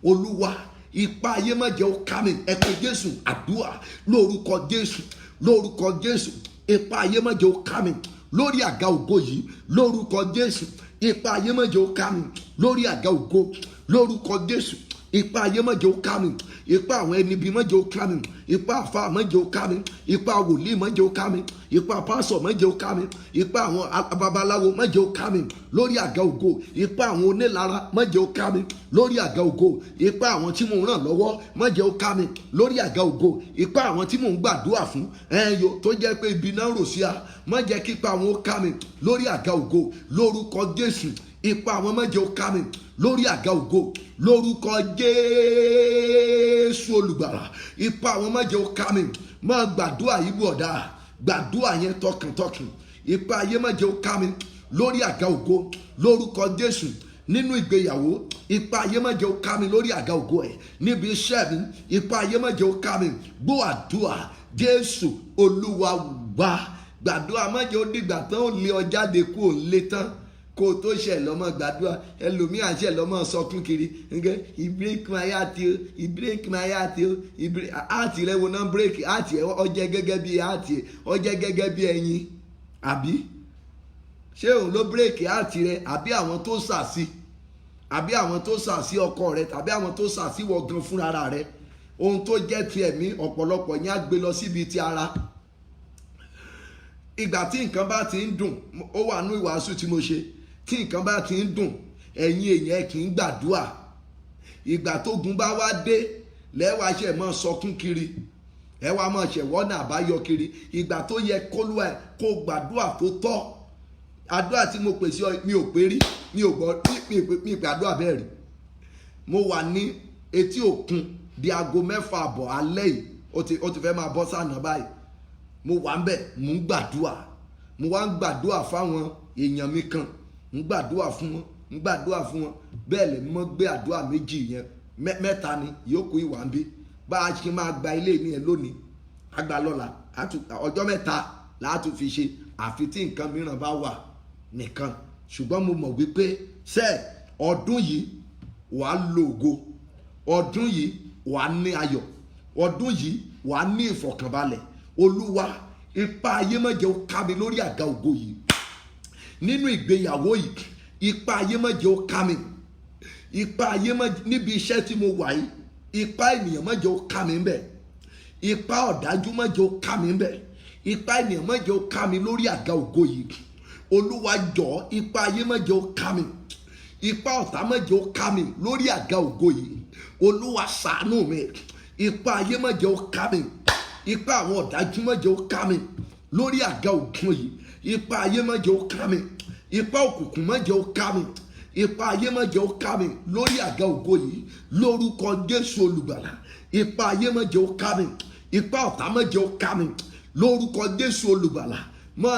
Olúwa ipa ayé má jẹ́ ó ká mi. Ẹ pé Jésù, àdúrà lórúkọ Jésù, lórúkọ Jésù. Ipa ayé má jẹ́ ó ká mi lórí àga ògo yìí, lórúkọ Jésù. Ipa ayé má jẹ́ ó ká mi lórí àga ògo, lórúkọ Jésù. Ipa ayé má jẹ́ ó ká mi, ipa àwọn ẹni bí má jẹ́ ó ká mi, ipa àfáà má jẹ́ ó ká mi, ipa wòlíì má jẹ́ ó ká mi, ipa pásọ̀ má jẹ́ ó ká mi, ipa àwọn babaláwo má jẹ́ ó ká mi lórí àga ògo, ipa àwọn onílara má jẹ́ ó ká mi lórí àga ògo, ipa àwọn tí mò ń ràn lọ́wọ́ má jẹ́ ó ká mi lórí àga ògo, ipa àwọn tí mò ń gbàdúrà fún tó jẹ́ pé ibi náà rò sí a, má jẹ́ kípa àwọn ó ká mi lórí àga ògo, lórúkọ Jésù. Ipa àwọn má jẹ́ ó ká mi lórí àga ògo, lórúkọ Jésù olùgbàlà. Ipa àwọn má jẹ́ ó ká mi. Máa gbàdúrà yìí bọ̀dá, gbàdúrà yẹn tọkàntọkàn. Ipa ayé má jẹ́ ó ká mi lórí àga ògo, lórúkọ Jésù. Nínú ìgbéyàwó, ipa ayé má jẹ́ ó ká mi lórí àga ògo ẹ̀. Níbi iṣẹ́ mi, ipa ayé má jẹ́ ó ká mi. Gbọ́ àdúrà, Jésù Olúwa wá. Gbàdúrà má jẹ́ ó dìgbà tán ó lé ọ jáde kú ò lé tán kó tó ṣe lọ́mọ gbàdúrà. Ẹlòmíà ṣe lọ́mọ sọkún kiri, he break my heart o, he break my heart o, heart rẹ wo náà break, heart ẹ ọjẹ́ gẹ́gẹ́ bí heart ẹ ọjẹ́ gẹ́gẹ́ bí ẹyin, àbí ṣé òun ló break heart rẹ, àbí àwọn tó sàsí, àbí àwọn tó sàsí ọkọ rẹ, tàbí àwọn tó sàsí wọ gan fúnra rẹ. Ohun tó jẹ́ ti ẹ̀mí ọ̀pọ̀lọpọ̀ yẹn á gbé lọ síbi ti ara. Ìgbà tí nǹkan bá ti ń dùn, ó wà nú ìwàásù tí mo ṣe, tí nǹkan bá ti ń dùn ẹ̀yin èèyàn kì í gbàdúrà. Ìgbà tógun bá wá dé lẹ́wàá ṣe máa sọkún kiri, ẹ wá máa ṣẹ̀wọ́nà àbáyọ kiri. Ìgbà tó yẹ kólúwa ẹ̀ kó gbàdúrà tó tọ́. Àdúrà tí mo pèsè mi ò pé rí, mi ò gbọ́, mi gbàdúrà bẹ́ẹ̀ rí. Mo wà ní etí òkun di aago 6:30 alẹ́ yìí, ó ti fẹ́ máa bọ́ sànà báyìí. Mo wà ń bẹ̀, mò ń gbàdúrà, mo wá ń gbàdúrà fáwọn èèyàn mi kan, ń gbàdúrà fún wọn, ń gbàdúrà fún wọn. Bẹ́ẹ̀ lè mọ́ gbé àdúrà méjì yẹn, mẹ́ta ni yòókù ìwà ń bí. Bá a ṣe máa gba ilé ní ẹ lónìí, àgbà lọ́la, ọjọ́ mẹ́ta láti fi ṣe, àfi tí nǹkan mìíràn bá wà nìkan. Ṣùgbọ́n mo mọ̀ wípé ọdún yìí wàá lo ògo, ọdún yìí wàá ní ayọ̀, ọdún yìí wàá ní ìfọ̀kànbalẹ̀. Olúwa ipa ayé má jẹ́ ó ká mi lórí àga ògo yìí. Nínú ìgbéyàwó yìí, ipa ayé má jẹ́ ó ká mi. Ipa ayé má, níbi iṣẹ́ tí mo wà yìí, ipa ènìyàn má jẹ́ ó ká mi ńbẹ̀. Ipa ọ̀dájú má jẹ́ ó ká mi ńbẹ̀. Ipa ènìyàn má jẹ́ ó ká mi lórí àga ògo yìí. Olúwa jọ̀ọ́, ipa ayé má jẹ́ ó ká mi. Ipa ọ̀tá má jẹ́ ó ká mi lórí àga ògo yìí. Olúwa ṣàánú mi. Ipa ayé má jẹ́ ó ká mi. Ipa àwọn ọ̀dájú má jẹ́ ó ká mi lórí àga ògo yìí. Ipa ayé má jẹ́ ó ká mi. Ipa òkùnkùn má jẹ́ ó ká mi. Ipa ayé má jẹ́ ó ká mi lórí àga ògo yìí. Lórúkọ Jésù olùgbàlà. Ipa ayé má jẹ́ ó ká mi. Ipa ọ̀tá má jẹ́ ó ká mi. Lórúkọ Jésù olùgbàlà. Má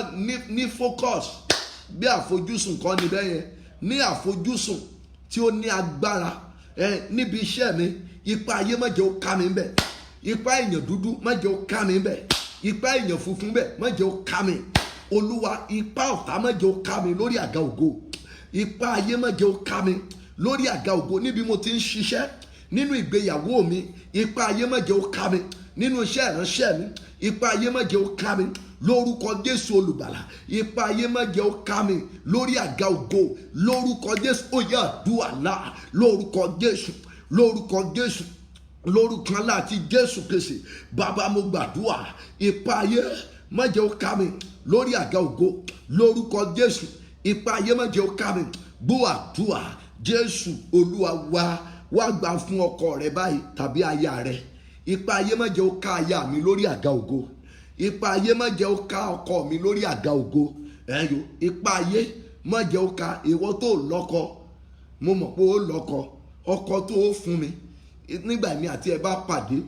ní focus bí àfojúsùn kan ní bẹ́ẹ̀ yẹn. Ní àfojúsùn tí ó ní agbára. Níbi iṣẹ́ mi, ipa ayé má jẹ́ ó ká mi ńbẹ̀. Ipa èèyàn dúdú má jẹ́ ó ká mi ńbẹ̀. Ipa èèyàn funfun ńbẹ̀ má jẹ́ ó ká mi. Olúwa ipa ọ̀tá má jẹ́ ó ká mi lórí àga ògo. Ipa ayé má jẹ́ ó ká mi lórí àga ògo níbi mo ti ń ṣiṣẹ́. Nínú ìgbéyàwó mi, ipa ayé má jẹ́ ó ká mi. Nínú iṣẹ́ ìránṣẹ́ mi, ipa ayé má jẹ́ ó ká mi. Lórúkọ Jésù olùgbàlà, ipa ayé má jẹ́ ó ká mi lórí àga ògo. Lórúkọ Jésù, ó yá àdúrà là. Lórúkọ Jésù, lórúkọ Jésù, lórúkọ ńlá àti Jésù Kristi. Bàbá mo gbàdúrà, ipa ayé má jẹ́ ó ká mi lórí àga ògo lórúkọ Jésù. Ipa ayé má jẹ́ ó ká mi. Gbọ́ àdúrà Jésù Olúwa wá gbà fún ọkọ rẹ báyìí tàbí aya rẹ. Ipa ayé má jẹ́ ó ká aya mi lórí àga ògo. Ipa ayé má jẹ́ ó ká ọkọ mi lórí àga ògo. Ipa ayé má jẹ́ ó ká ìwọ tó lọ́kọ. Mo mọ̀ pé ó lọ́kọ, ọkọ tó ó fún mi nígbà mi àti ẹ bá pàdé.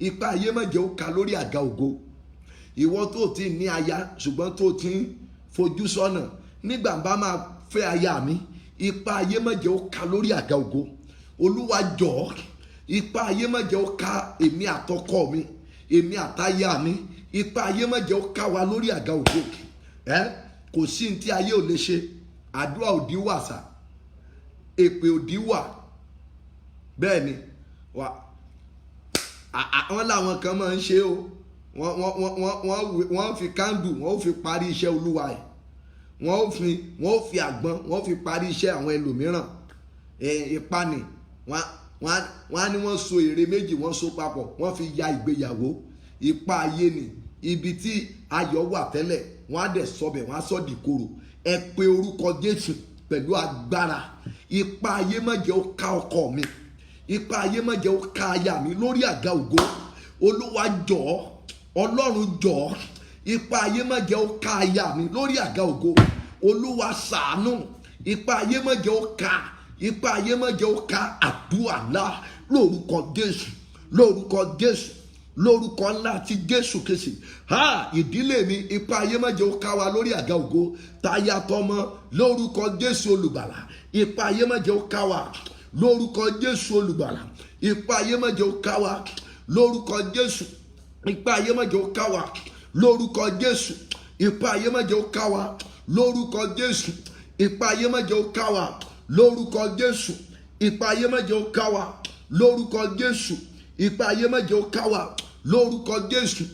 Ipa ayé má jẹ́ ó ká lórí àga ògo. Ìwọ tó ti ní aya ṣùgbọ́n tó ti ń fojú sọ́nà nígbà bá máa fẹ́ aya mi. Ipa ayé má jẹ́ ó ká lórí àga ògo. Olúwa jọ̀ọ́, ipa ayé má jẹ́ ó ká èmi àtọkọ mi, èmi àtaya mi. Ipa ayé má jẹ́ ó ká wa lórí àga ògo. Kò sí ní tí ayé ò lè ṣe. Àdúrà òdì wà sà, èpè òdì wà. Bẹ́ẹ̀ ni wọ́n láwọn kan máa ń ṣe o. Wọ́n fi kándù wọ́n fi parí iṣẹ́ Olúwa ẹ̀. Wọ́n fi àgbọn wọ́n fi parí iṣẹ́ àwọn ẹlòmíràn. Ìpani wọ́n á ní wọ́n so ère méjì wọ́n so papọ̀ wọ́n fi ya ìgbéyàwó. Ipa ayé ni ibi tí ayọ̀ wà tẹ́lẹ̀ wọ́n á dẹ̀ sọbẹ̀ wọ́n á sọ dìkorò. Ẹ pe orúkọ Jésù pẹ̀lú agbára. Ipa ayé má jẹ́ ó ká ọkọ mi. Ipa ayé má jẹ́ ó ká aya mi lórí àga ògo. Olúwa jọ̀ọ́, Ọlọ́run jọ̀ọ́, ipa ayé má jẹ́ ó ká aya mi lórí àga ògo. Olúwa ṣàánú, ipa ayé má jẹ́ ó ká, ipa ayé má jẹ́ ó ká. Àdúrà ńlá lórúkọ Jésù, lórúkọ Jésù, lórúkọ ńlá ti Jésù Kristi. Ìdílé mi, ipa ayé má jẹ́ ó ká wa lórí àga ògo. Táyà tọmọ lórúkọ Jésù olùgbàlà. Ipa ayé má jẹ́ ó ká wa lórúkọ Jésù olùgbàlà. Ipa ayé má jẹ́ ó ká wa lórúkọ Jésù. Ipa ayé má jẹ́ ó ká wa lórúkọ Jésù. Ipa ayé má jẹ́ ó ká wa lórúkọ Jésù. Ipa ayé má jẹ́ ó ká wa lórúkọ Jésù. Ipa ayé má jẹ́ ó ká wa lórúkọ Jésù. Ipa ayé má jẹ́ ó ká wa lórúkọ Jésù.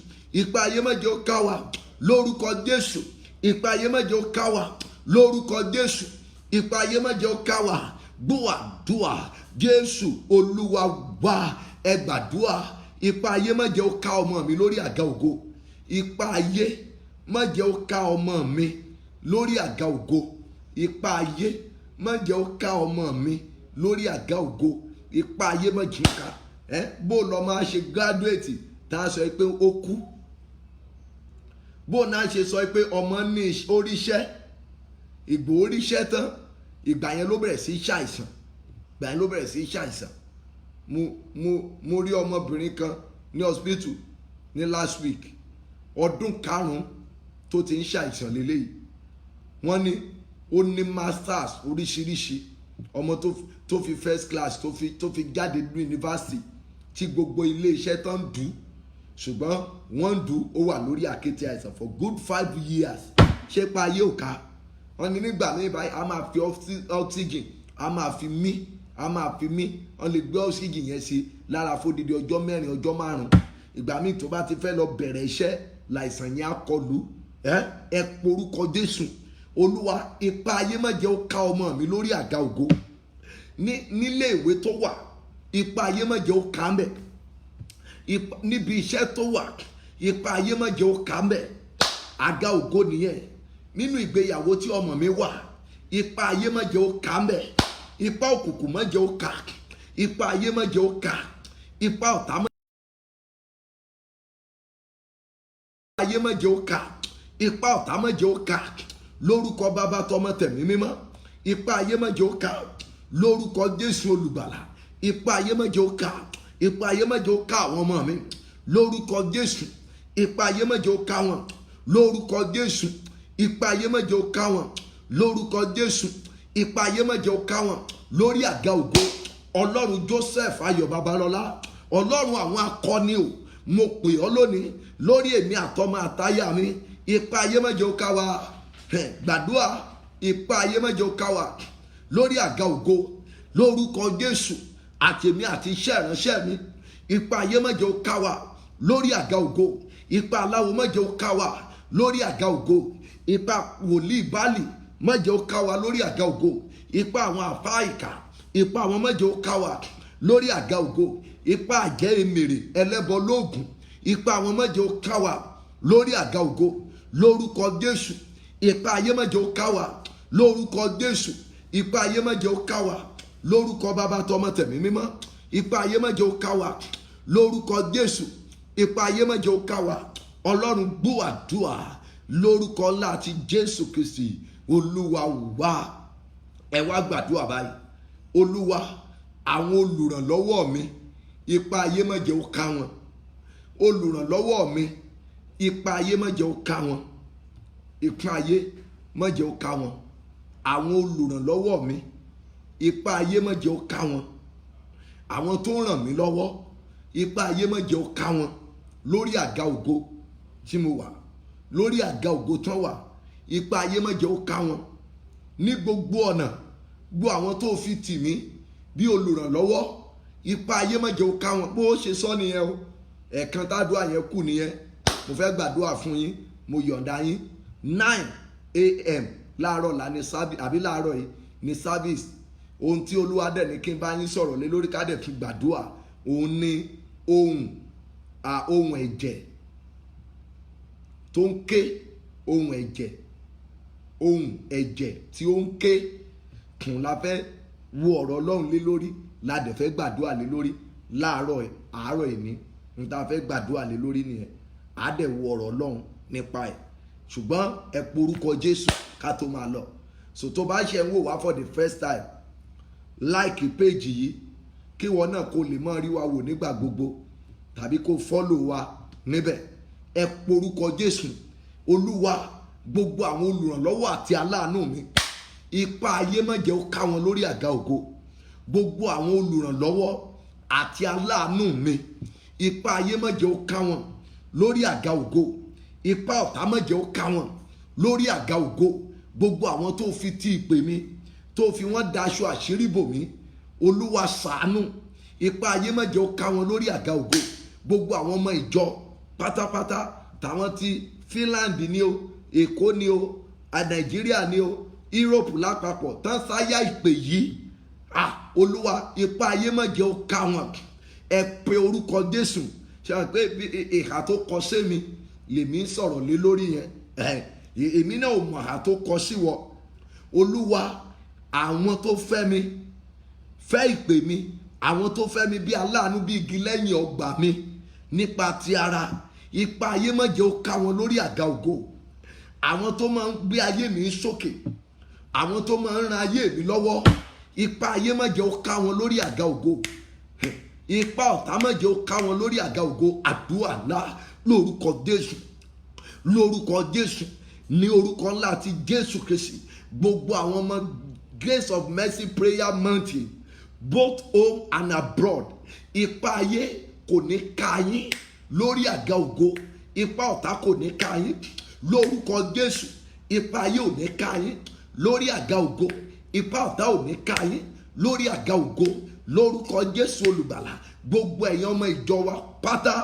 Ipa ayé má jẹ́ ó ká wa lórúkọ Jésù. Ipa ayé má jẹ́ ó ká wa lórúkọ Jésù. Ipa ayé má jẹ́ ó ká wa. Gbọ́ àdúrà Jésù Olúwa wá. Ẹ gbàdúrà. Ipa ayé má jẹ́ ó ká ọmọ mi lórí àga ògo. Ipa ayé má jẹ́ ó ká ọmọ mi lórí àga ògo. Ipa ayé má jẹ́ ó ká ọmọ mi lórí àga ògo. Ipa ayé má jẹ́ ó ká. Bó lọ máa ṣe gírádùétì tá a sọ pé ó kú. Bó náà ṣe sọ pé ọmọ ní oríṣẹ́. Ìgbò oríṣẹ́ tán. Ìgbà yẹn ló bẹ̀rẹ̀ sí ṣàìsàn. Ìgbà yẹn ló bẹ̀rẹ̀ sí ṣàìsàn. Mo rí ọmọbìnrin kan ní hospital ní last week. Ọdún 5 tó ti ń ṣàìsàn lélẹ́yìí. Wọ́n ní ó ní masters oríṣiríṣi. Ọmọ tó fi first class tó fi jáde ní university tí gbogbo ilé iṣẹ́ tán dù. Ṣùgbọ́n wọ́n dù ó wà lórí àkéte àìsàn for good 5 years. Ṣé pa ayé ò ká? Wọ́n ní nígbà míì báyìí a máa fi oxygen a máa fi mí wọ́n lè gbé oxygen yẹn sí lára fódìdí ọjọ́ 4 ọjọ́ 5. Ìgbà míì tó bá ti fẹ́ lọ bẹ̀rẹ̀ iṣẹ́ láìsàn yẹn á kọlù. Ẹ porúkọ Jésù. Olúwa, ipa ayé má jẹ́ ó ká ọmọ mi lórí àga ògo. Nílé ìwé tó wà, ipa ayé má jẹ́ ó ká ń bẹ̀. Níbi iṣẹ́ tó wà, ipa ayé má jẹ́ ó ká ń bẹ̀. Àga ògo nìyẹn. Nínú ìgbéyàwó tí ọmọ mi wà, ipa ayé má jẹ́ ó ká ń bẹ̀. Ipa òkùnkùn má jẹ́ ó ká. Ipa ayé má jẹ́ ó ká. Ipa ọ̀tá má ayé má jẹ́ ó ká. Ipa ọ̀tá má jẹ́ ó ká. Lórúkọ Bàbá tọmọ tẹ̀mí mímọ́. Ipa ayé má jẹ́ ó ká. Lórúkọ Jésù olùgbàlà. Ipa ayé má jẹ́ ó ká. Ipa ayé má jẹ́ ó ká àwọn ọmọ mi. Lórúkọ Jésù. Ipa ayé má jẹ́ ó ká wọn. Lórúkọ Jésù. Ipa ayé má jẹ́ ó ká wọn. Lórúkọ Jésù. Ipa ayé má jẹ́ ó ká wọn. Lórí àga ògo. Ọlọ́run Joseph Ayọ̀ Babalọ́lá. Ọlọ́run àwọn akọni o. Mo pè ọ́ lónìí lórí èmi àtọmọ àtaya mi. Ipa ayé má jẹ́ ó ká wa. Gbàdúrà. Ipa ayé má jẹ́ ó ká wa lórí àga ògo. Lórúkọ Jésù. Àtèmi àti iṣẹ́ ìránṣẹ́ mi. Ipa ayé má jẹ́ ó ká wa lórí àga ògo. Ipa aláwo má jẹ́ ó ká wa lórí àga ògo. Ipa wòlíì Bálì má jẹ́ ó ká wa lórí àga ògo. Ipa àwọn àfáà ìkà. Ipa àwọn má jẹ́ ó ká wa lórí àga ògo. Ipa àjẹ́ èmèrè ẹlẹ́bọ lóògùn. Ipa àwọn má jẹ́ ó ká wa lórí àga ògo. lórúkọ Jésù. Ipa ayé má jẹ́ ó ká wa lórúkọ Jésù. Ipa ayé má jẹ́ ó ká wa lórúkọ Bàbá tọmọ tẹ̀mí mímọ́. Ipa ayé má jẹ́ ó ká wa lórúkọ Jésù. Ipa ayé má jẹ́ ó ká wa. Ọlọ́run gbọ́ àdúrà lórúkọ ńlá àti Jésù Kristi Olúwa wa. Ẹ wá gbàdúrà báyìí. Olúwa, àwọn olùrànlọ́wọ́ mi, ipa ayé má jẹ́ ó ká wọn. Olùrànlọ́wọ́ mi, ipa ayé má jẹ́ ó ká wọn. Ipa ayé má jẹ́ ó ká wọn. Àwọn olùrànlọ́wọ́ mi, ipa ayé má jẹ́ ó ká wọn. Àwọn tó ràn mí lọ́wọ́, ipa ayé má jẹ́ ó ká wọn. Lórí àga ògo tí mo wà, lórí àga ògo tán wà, ipa ayé má jẹ́ ó ká wọn. Ní gbogbo ọ̀nà, gbọ́ àwọn tó fi tì mí bí olùrànlọ́wọ́, ipa ayé má jẹ́ ó ká wọn. Bó ṣe sọ nìyẹn o. Ẹ̀ẹ̀kan tádùá yẹn kù nìyẹn. Mo fẹ́ gbàdúrà fún yín, mo yọ̀ǹda yín. 9 a.m. láàárọ̀ là ní sábì àbí láàárọ̀ yìí ní service. Ohun tí Olúwa dẹ̀ ní kí n bá yín sọ̀rọ̀ lé lórí ká dẹ̀ fi gbàdúrà. Òun ní ohun ẹ̀jẹ̀ tó ń ké, ohun ẹ̀jẹ̀ tí ó ń ké. Kùn la fẹ́ wo ọ̀rọ̀ Ọlọ́run lé lórí, la dẹ̀ fẹ́ gbàdúrà lé lórí láàárọ̀ àárọ̀ ìní. N ta fẹ́ gbàdúrà lé lórí nìyẹn. A dẹ̀ wo ọ̀rọ̀ Ọlọ́run nípa ẹ̀. Ṣùgbọ́n ẹ porúkọ Jésù ká tó máa lọ. So tó bá ṣe ń wò wá for the first time, like page yìí kí wọn náà kó lè máa rí wa wò nígbà gbogbo, tàbí kó follow wa níbẹ̀. Ẹ porúkọ Jésù. Olúwa, gbogbo àwọn olùrànlọ́wọ́ àti aláàánú mi, ipa ayé má jẹ́ ó ká wọn lórí àga ògo. Gbogbo àwọn olùrànlọ́wọ́ àti aláàánú mi, ipa ayé má jẹ́ ó ká wọn lórí àga ògo. Ipa ọ̀tá má jẹ́ ó ká wọn lórí àga ògo. Gbogbo àwọn tó fi ti ìpè mi, tó fi wọ́n daṣọ àṣírí bò mí, Olúwa ṣàánú. Ipa ayé má jẹ́ ó ká wọn lórí àga ògo. Gbogbo àwọn ọmọ ìjọ pátápátá, tàwọn ti Finland ni o, Èkó ni o, Nàìjíríà ni o, Europe lápapọ̀, tán sáyà ìpè yìí. Olúwa, ipa ayé má jẹ́ ó ká wọn. Ẹ pe orúkọ Jésù. Ṣé wọn pé ìhà tó kọ sí mi lèmi ń sọ̀rọ̀ lé lórí yẹn. Èmi náà ò mọ̀ ìhà tó kọ sí wọ. Olúwa, àwọn tó fẹ́ mi, fẹ́ ìpè mi, àwọn tó fẹ́ mi bí aláàánú bí igi lẹ́yìn ọgbà mi nípa ti ara, ipa ayé má jẹ́ ó ká wọn lórí àga ògo. Àwọn tó máa ń gbé ayé mi sókè, àwọn tó máa ń ran ayé mi lọ́wọ́, ipa ayé má jẹ́ ó ká wọn lórí àga ògo. Ipa ọ̀tá má jẹ́ ó ká wọn lórí àga ògo. Àdúrà ńlá lórúkọ Jésù, lórúkọ Jésù, ní orúkọ ńlá ti Jésù Kristi. Gbogbo àwọn ọmọ Grace of Mercy Prayer Mountain, both home and abroad, ipa ayé kò ní ká yín lórí àga ògo. Ipa ọ̀tá kò ní ká yín lórúkọ Jésù. Ipa ayé ò ní ká yín lórí àga ògo. Ipa ọ̀tá ò ní ká yín lórí àga ògo. Lórúkọ Jésù olùgbàlà, gbogbo ẹ̀yin ọmọ ìjọ wa pátá,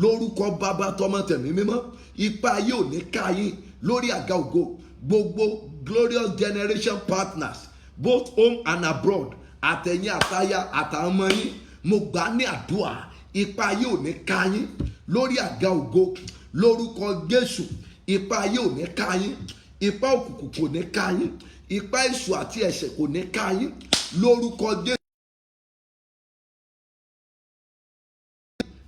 lórúkọ Bàbá tọmọ tẹ̀mí mímọ́, ipa ayé ò ní ká yín lórí àga ògo. Gbogbo Glorious Generation Partners, both home and abroad, àtẹ̀yìn àtayá àtàwọn ọmọ yín, mo gbà ní àdúrà, ipa ayé ò ní ká yín lórí àga ògo. Lórúkọ Jésù, ipa ayé ò ní ká yín, ipa òkùnkùn kò ní ká yín, ipa èṣù àti ẹ̀ṣẹ̀ kò ní ká yín. Lórúkọ Jésù,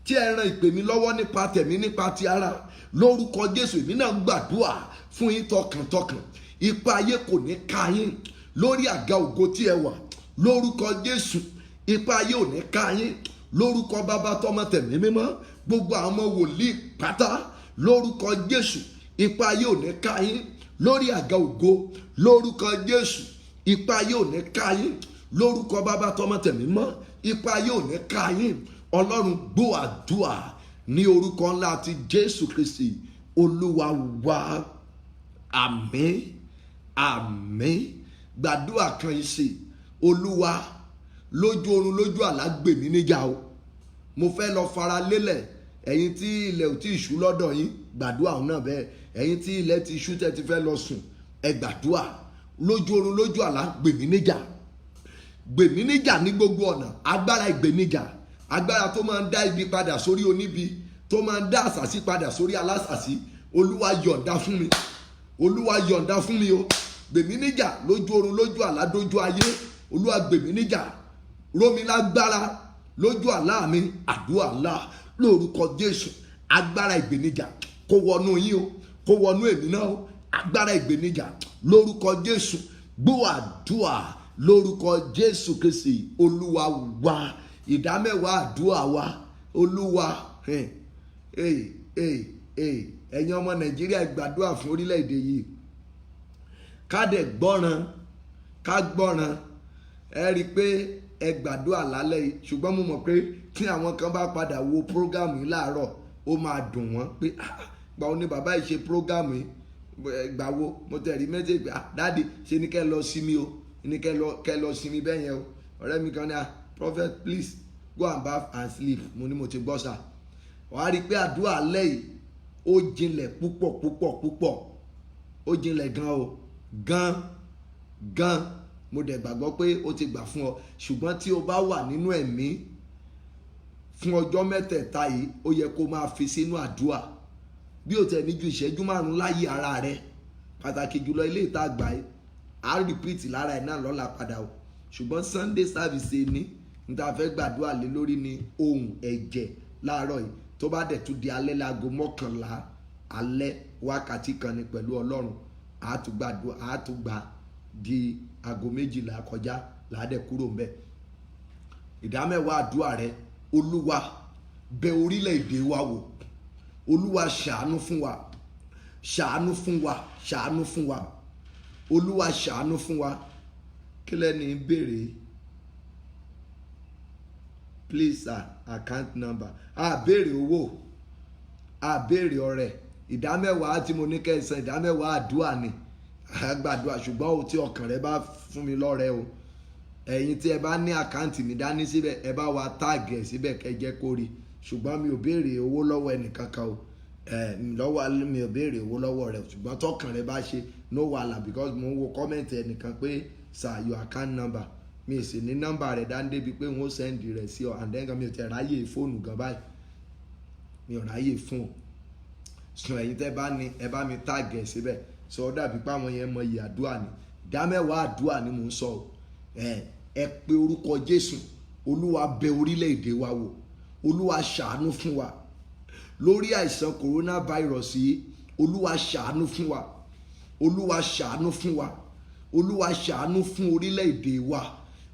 tí ẹ ran ìpè mi lọ́wọ́ nípa tẹ̀mí nípa ti ara, lórúkọ Jésù èmi náà gbàdúrà fún yín tọkàntọkàn. Ipa ayé kò ní ká yín lórí àga ògo tí ẹ wà. Lórúkọ Jésù, ipa ayé ò ní ká yín. Lórúkọ Bàbá tọmọ tẹ̀mí mímọ́, gbogbo àwọn ọmọ wòlíì pátá, lórúkọ Jésù, ipa ayé ò ní ká yín lórí àga ògo. Lórúkọ Jésù, ipa ayé ò ní ká yín. Lórúkọ Bàbá tọmọ tẹ̀mí mímọ́, ipa ayé ò ní ká yín. Ọlọ́run gbọ́ àdúrà ní orúkọ ńlá ti Jésù Kristi Olúwa wa. Àmín, àmín. Gbàdúrà kan yìí sí. Olúwa, lójú oorun lójú àlá gbè mí níjà o. Mo fẹ́ lọ fara lélẹ̀. Ẹ̀yin tí ilẹ̀ ò tí ì ṣú lọ́dọ̀ yín, gbàdúrà òun náà bẹ́ẹ̀. Ẹ̀yin tí ilẹ̀ ti ṣú tẹ́ ti fẹ́ lọ sùn, ẹ gbàdúrà. Lójú oorun lójú àlá gbè mí níjà. Gbè mí níjà ní gbogbo ọ̀nà. Agbára ìgbèníjà, agbára tó máa ń dá ibi padà sórí oníbi, tó máa ń dá àṣàsí padà sórí alásàsí. olúwa yọ̀ǹda fún mi, olúwa yọ̀ǹda fún mi o, gbèmí níjà lójú oorun lójú àlá dójú ayé, olúwa gbèmí níjà, ró mi lágbára lójú àlá mi, àdúrà ńlá lórúkọ Jésù. Agbára ìgbèníjà kó wọnú yín o, kó wọnú èmi náà o, agbára ìgbèníjà lórúkọ Jésù. Gbọ́ àdúrà lórúkọ Jésù Kristi olúwa wa. Ìdámẹ́wàá àdúrà wa olúwa, ẹ̀yin ọmọ Nàìjíríà gbàdúrà fún orílẹ̀-èdè yìí, ká dẹ̀ gbọ́ràn, ká gbọ́ràn. Ẹ rí i pé ẹ gbàdúrà lálẹ́ yìí, ṣùgbọ́n mo mọ̀ pé tí àwọn kan bá padà wo prógámù yìí láàárọ̀ ó máa dùn wọ́n pé gbà ó ní bàbá yìí ṣe prógámù yìí, gbà wo mo tẹ̀rí mẹ́sẹ̀jì dáàdi ṣe ni kẹ́ lọ sinmi o, ní kẹ́ lọ sinmi bẹ́ẹ̀ yẹn o. Ọ̀rẹ́ mi kan ní prophet please go and bath and sleep. Mo ní mo ti gbọ́ sà. Wàá rí i pé àdúrà alẹ́ yìí ó jinlẹ̀ púpọ̀ púpọ̀ púpọ̀, ó jinlẹ̀ gan o, gan. Mo dẹ̀ gbàgbọ́ pé ó ti gbà fún ọ, ṣùgbọ́n tí o bá wà nínú ẹ̀mí fún ọjọ́ mẹ́tẹ̀ẹ̀ta yìí ó yẹ kó máa fi sínú àdúrà bí o tẹ̀ ní ju ìṣẹ́jú 5 láyé ara rẹ, pàtàkì jùlọ ilé ìta àgbà yìí á rìpíìtì lára ẹ̀ náà lọ́la padà o. Ṣùgbọ́n Sunday service ní níta fẹ́ gbàdúrà lé lórí ni ohun ẹ̀jẹ̀ láàárọ̀ yìí, tó bá dẹ̀ tún di alẹ́ láago 11 alẹ́, wákàtí kan ni pẹ̀lú Ọlọ́run. Á tún gbà di aago 12 kọjá làádẹ kúrò ń bẹ. Ìdámẹ́wàá àdúrà rẹ, olúwa bẹ̀ orílẹ̀-èdè wa wò, olúwa ṣàánú fún wa, ṣàánú fún wa, ṣàánú fún wa, olúwa ṣàánú fún wa. Kí lẹ́ni béèrè? Please sir, account number. Béèrè owó, béèrè ọrẹ. Ìdámẹ́wàá tí mo ní kẹsàn, ìdámẹ́wàá àdúrà ni gbàdúrà, ṣùgbọ́n o tí ọkàn rẹ bá fún mi lọ́rẹ o, ẹ̀yin tí ẹ bá ní àkáǹtì mi dání síbẹ̀ ẹ bá wa táàgì ẹ̀ síbẹ̀ kẹ́ jẹ́ kó rí. Ṣùgbọ́n mi ò béèrè owó lọ́wọ́ ẹnìkankan o, lọ́wọ́ mi ò béèrè owó lọ́wọ́ rẹ, ṣùgbọ́n tọkàn rẹ bá ṣe no wàhálà, because mo ń wo kọ́mẹ̀ntì ẹnìkan pé sir your account number, mi sì ní nọ́mbà rẹ̀ dání débi pé wọ́n sẹ́ndì rẹ̀ sí ọ, and then mi ò tẹ̀ ráyè fóònù gan báyìí, mi ò ráyè fóònù. Sùn ẹ̀yin tẹ́ bá ní ẹ bá mi táàgì ẹ̀ síbẹ̀, sọ dàbí pé àwọn yẹn mọ iye àdúrà ni. Ìdámẹ́wàá àdúrà ni mò ń sọ o. Ẹ pe orúkọ Jésù, olúwa bẹ̀ orílẹ̀-èdè wa wò, olúwa ṣàánú fún wa lórí àìsàn coronavirus yìí, olúwa ṣàánú fún wa, olúwa ṣàánú fún wa, olúwa ṣàánú fún orílẹ̀-èdè wa.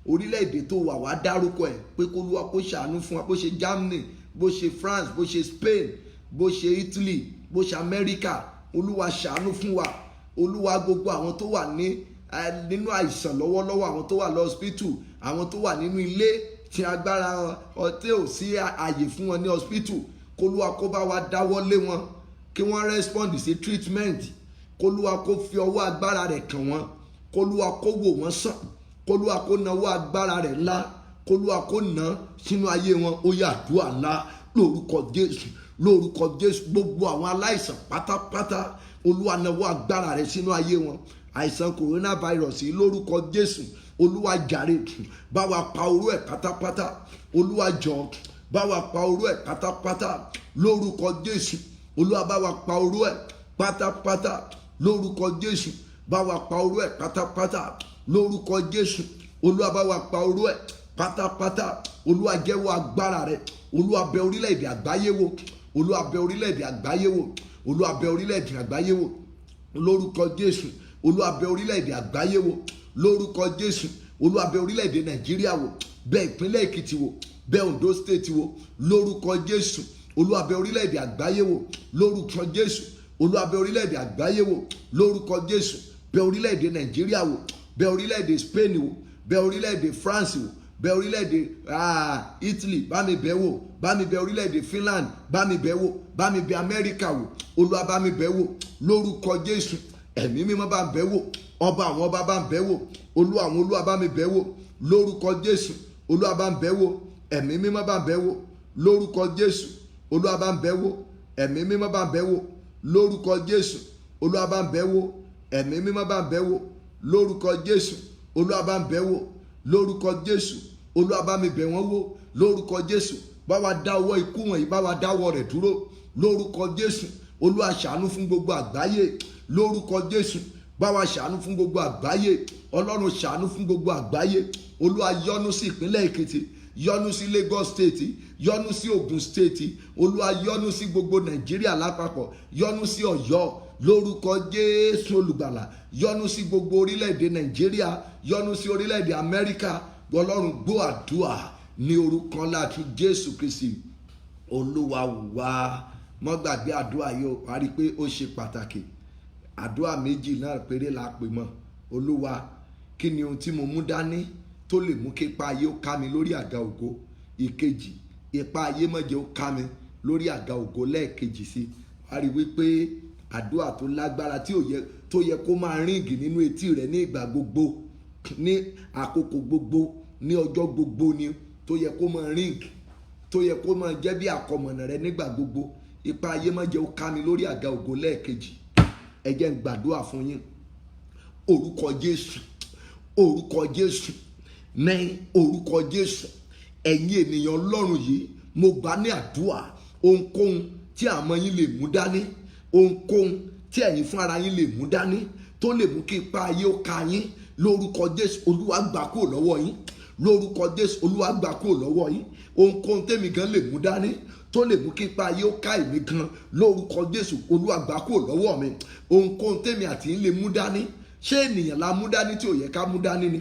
Orílẹ̀-èdè tó wà wá dárúkọ ẹ̀ pé kólúwa kó ṣàánú fún wa, bó ṣe Germany, bó ṣe France, bó ṣe Spain, bó ṣe Italy, bó ṣe America, olúwa ṣàánú fún wa. Olúwa gbogbo àwọn tó wà nínú àìsàn lọ́wọ́lọ́wọ́, àwọn tó wà lọ́spítù, àwọn tó wà nínú ilé tí agbára ọtí ò sí àyè fún wọn ní hospital, kólúwa kó bá wa dáwọ́ lé wọn kí wọ́n respond sí treatment, kólúwa kó fi ọwọ́ agbára rẹ̀ kàn wọ́n, kólúwa kó wò wọ́n sàn, kólúwa kó nawọ́ agbára rẹ̀ ńlá, kólúwa kó nà sínú ayé wọn. Ó yá àdúrà ńlá lórúkọ Jésù, lórúkọ Jésù. Gbogbo àwọn aláìsàn pátápátá olúwa nawọ́ agbára rẹ̀ sínú ayé wọn. Àìsàn coronavirus yìí lórúkọ Jésù, olúwa jàre, bá wa pa oró ẹ̀ pátápátá, olúwa jọ̀ọ́ bá wa pa oró ẹ̀ pátápátá lórúkọ Jésù, olúwa bá wa pa oró ẹ̀ pátápátá lórúkọ Jésù, bá wa pa oró ẹ̀ pátápátá lórúkọ Jésù, olúwa bá wa pa oró ẹ̀ pátápátá. Olúwa jẹ́wọ́ agbára rẹ̀, olúwa bẹ̀ orílẹ̀-èdè àgbáyé wò, olúwa bẹ̀ orílẹ̀-èdè àgbáyé wò, olúwa bẹ̀ orílẹ̀-èdè àgbáyé wò lórúkọ Jésù, olúwa bẹ̀ orílẹ̀-èdè àgbáyé wò lórúkọ Jésù, olúwa bẹ̀ orílẹ̀-èdè Nàìjíríà wò, bẹ̀ ìpínlẹ̀ Èkìtì wò, bẹ̀ Ondo State wò lórúkọ Jésù, olúwa bẹ̀ orílẹ̀-èdè àgbáyé wò lórúkọ Jésù, olúwa bẹ̀ orílẹ̀-èdè àgbáyé wò lórúkọ Jésù, bẹ̀ orílẹ̀-èdè Nàìjíríà wò, bẹ̀ orílẹ̀-èdè Spain wò, bẹ̀ orílẹ̀-èdè France wò, bẹ̀ orílẹ̀-èdè Italy, bá mi bẹ̀ wò, bá mi bẹ̀ orílẹ̀-èdè Finland, bá mi bẹ̀ wò, bá mi bẹ̀ Amẹ́ríkà wò, olúwa bá mi bẹ̀ wò lórúkọ Jésù. Ẹ̀mí mímọ́ bá ń bẹ̀ wò, ọba àwọn ọba bá ń bẹ̀ wò, olúwa àwọn olúwa bá mi bẹ̀ wò lórúkọ Jésù, olúwa bá ń bẹ̀ wò, ẹ̀mí mímọ́ bá ń bẹ̀ wò lórúkọ Jésù, olúwa bá ń bẹ̀ wò, ẹ̀mí mímọ́ bá ń bẹ̀ wò lórúkọ Jésù, olúwa bá ń bẹ̀ wò, ẹ̀mí mímọ́ bá ń bẹ̀ wò lórúkọ Jésù, olúwa bá ń bẹ̀ wò lórúkọ Jésù, olúwa bá mi bẹ̀ wọ́n wò lórúkọ Jésù. Bá wa dá ọwọ́ ikú wọ̀nyí, bá wa dáwọ́ rẹ̀ dúró lórúkọ Jésù, Olúwa ṣàánú fún gbogbo àgbáyé lórúkọ Jésù. Bá wa ṣàánú fún gbogbo àgbáyé. Ọlọ́run ṣàánú fún gbogbo àgbáyé. Olúwa yọ́nú sí ìpínlẹ̀ Èkìtì, yọ́nú sí Lagos State, yọ́nú sí Ogun State. Olúwa yọ́nú sí gbogbo Nàìjíríà lápapọ̀, yọ́nú sí Ọ̀yọ́ lórúkọ Jésù olùgbàlà, yọ́nú sí gbogbo orílẹ̀-èdè Nàìjíríà, yọ́nú sí orílẹ̀-èdè Amẹ́ríkà. Ọlọ́run gbọ́ àdúrà ní orúkọ ńlá ti Jésù Kristi Olúwa wa. Mọ́ gbàgbé àdúrà yìí, wá rí i pé ó ṣe pàtàkì. Àdúrà méjì náà péré la pè mọ́. Olúwa, kí ni ohun tí mo mú dání tó lè mú kí ipa ayé ó ká mi lórí àga ògo? Ìkejì, ipa ayé má jẹ́ ó ká mi lórí àga ògo lẹ́ẹ̀kejì sí. Wá rí i wípé àdúrà tó lágbára tó yẹ kó máa ríǹgì nínú etí rẹ ní ìgbà gbogbo, ní àkókò gbogbo, ní ọjọ́ gbogbo ni tó yẹ kó máa ríǹgì, tó yẹ kó máa jẹ́ bí àkọmọ̀nà rẹ nígbà gbogbo. Ipa ayé má jẹ́ ó ká mi lórí àga ògo lẹ́ẹ̀kejì. Ẹ jẹ́ n gbàdúrà fún yín. Orúkọ Jésù, orúkọ Jésù, ní orúkọ Jésù. Ẹ̀yin ènìyàn Ọlọ́run yìí, mo gbà ní àdúrà. Ohunkóhun tí àwọn yín lè mú dání, ohunkóhun tí ẹ̀yin fún ara yín lè mú dání tó lè mú kí ipa ayé ó ká yín, lórúkọ Jésù Olúwa gbà kúrò lọ́wọ́ yín. Lórúkọ Jésù Olúwa gbà kúrò lọ́wọ́ yín. Ohunkóhun tèmi gan lè mú dání tó lè mú kí ipa ayé ó ká èmi gan, lórúkọ Jésù Olúwa gbà kúrò lọ́wọ́ mi. Ohunkóhun tèmi àti yín lè mú dání. Ṣé ènìyàn la mú dání tí ò yẹ ká mú dání ni?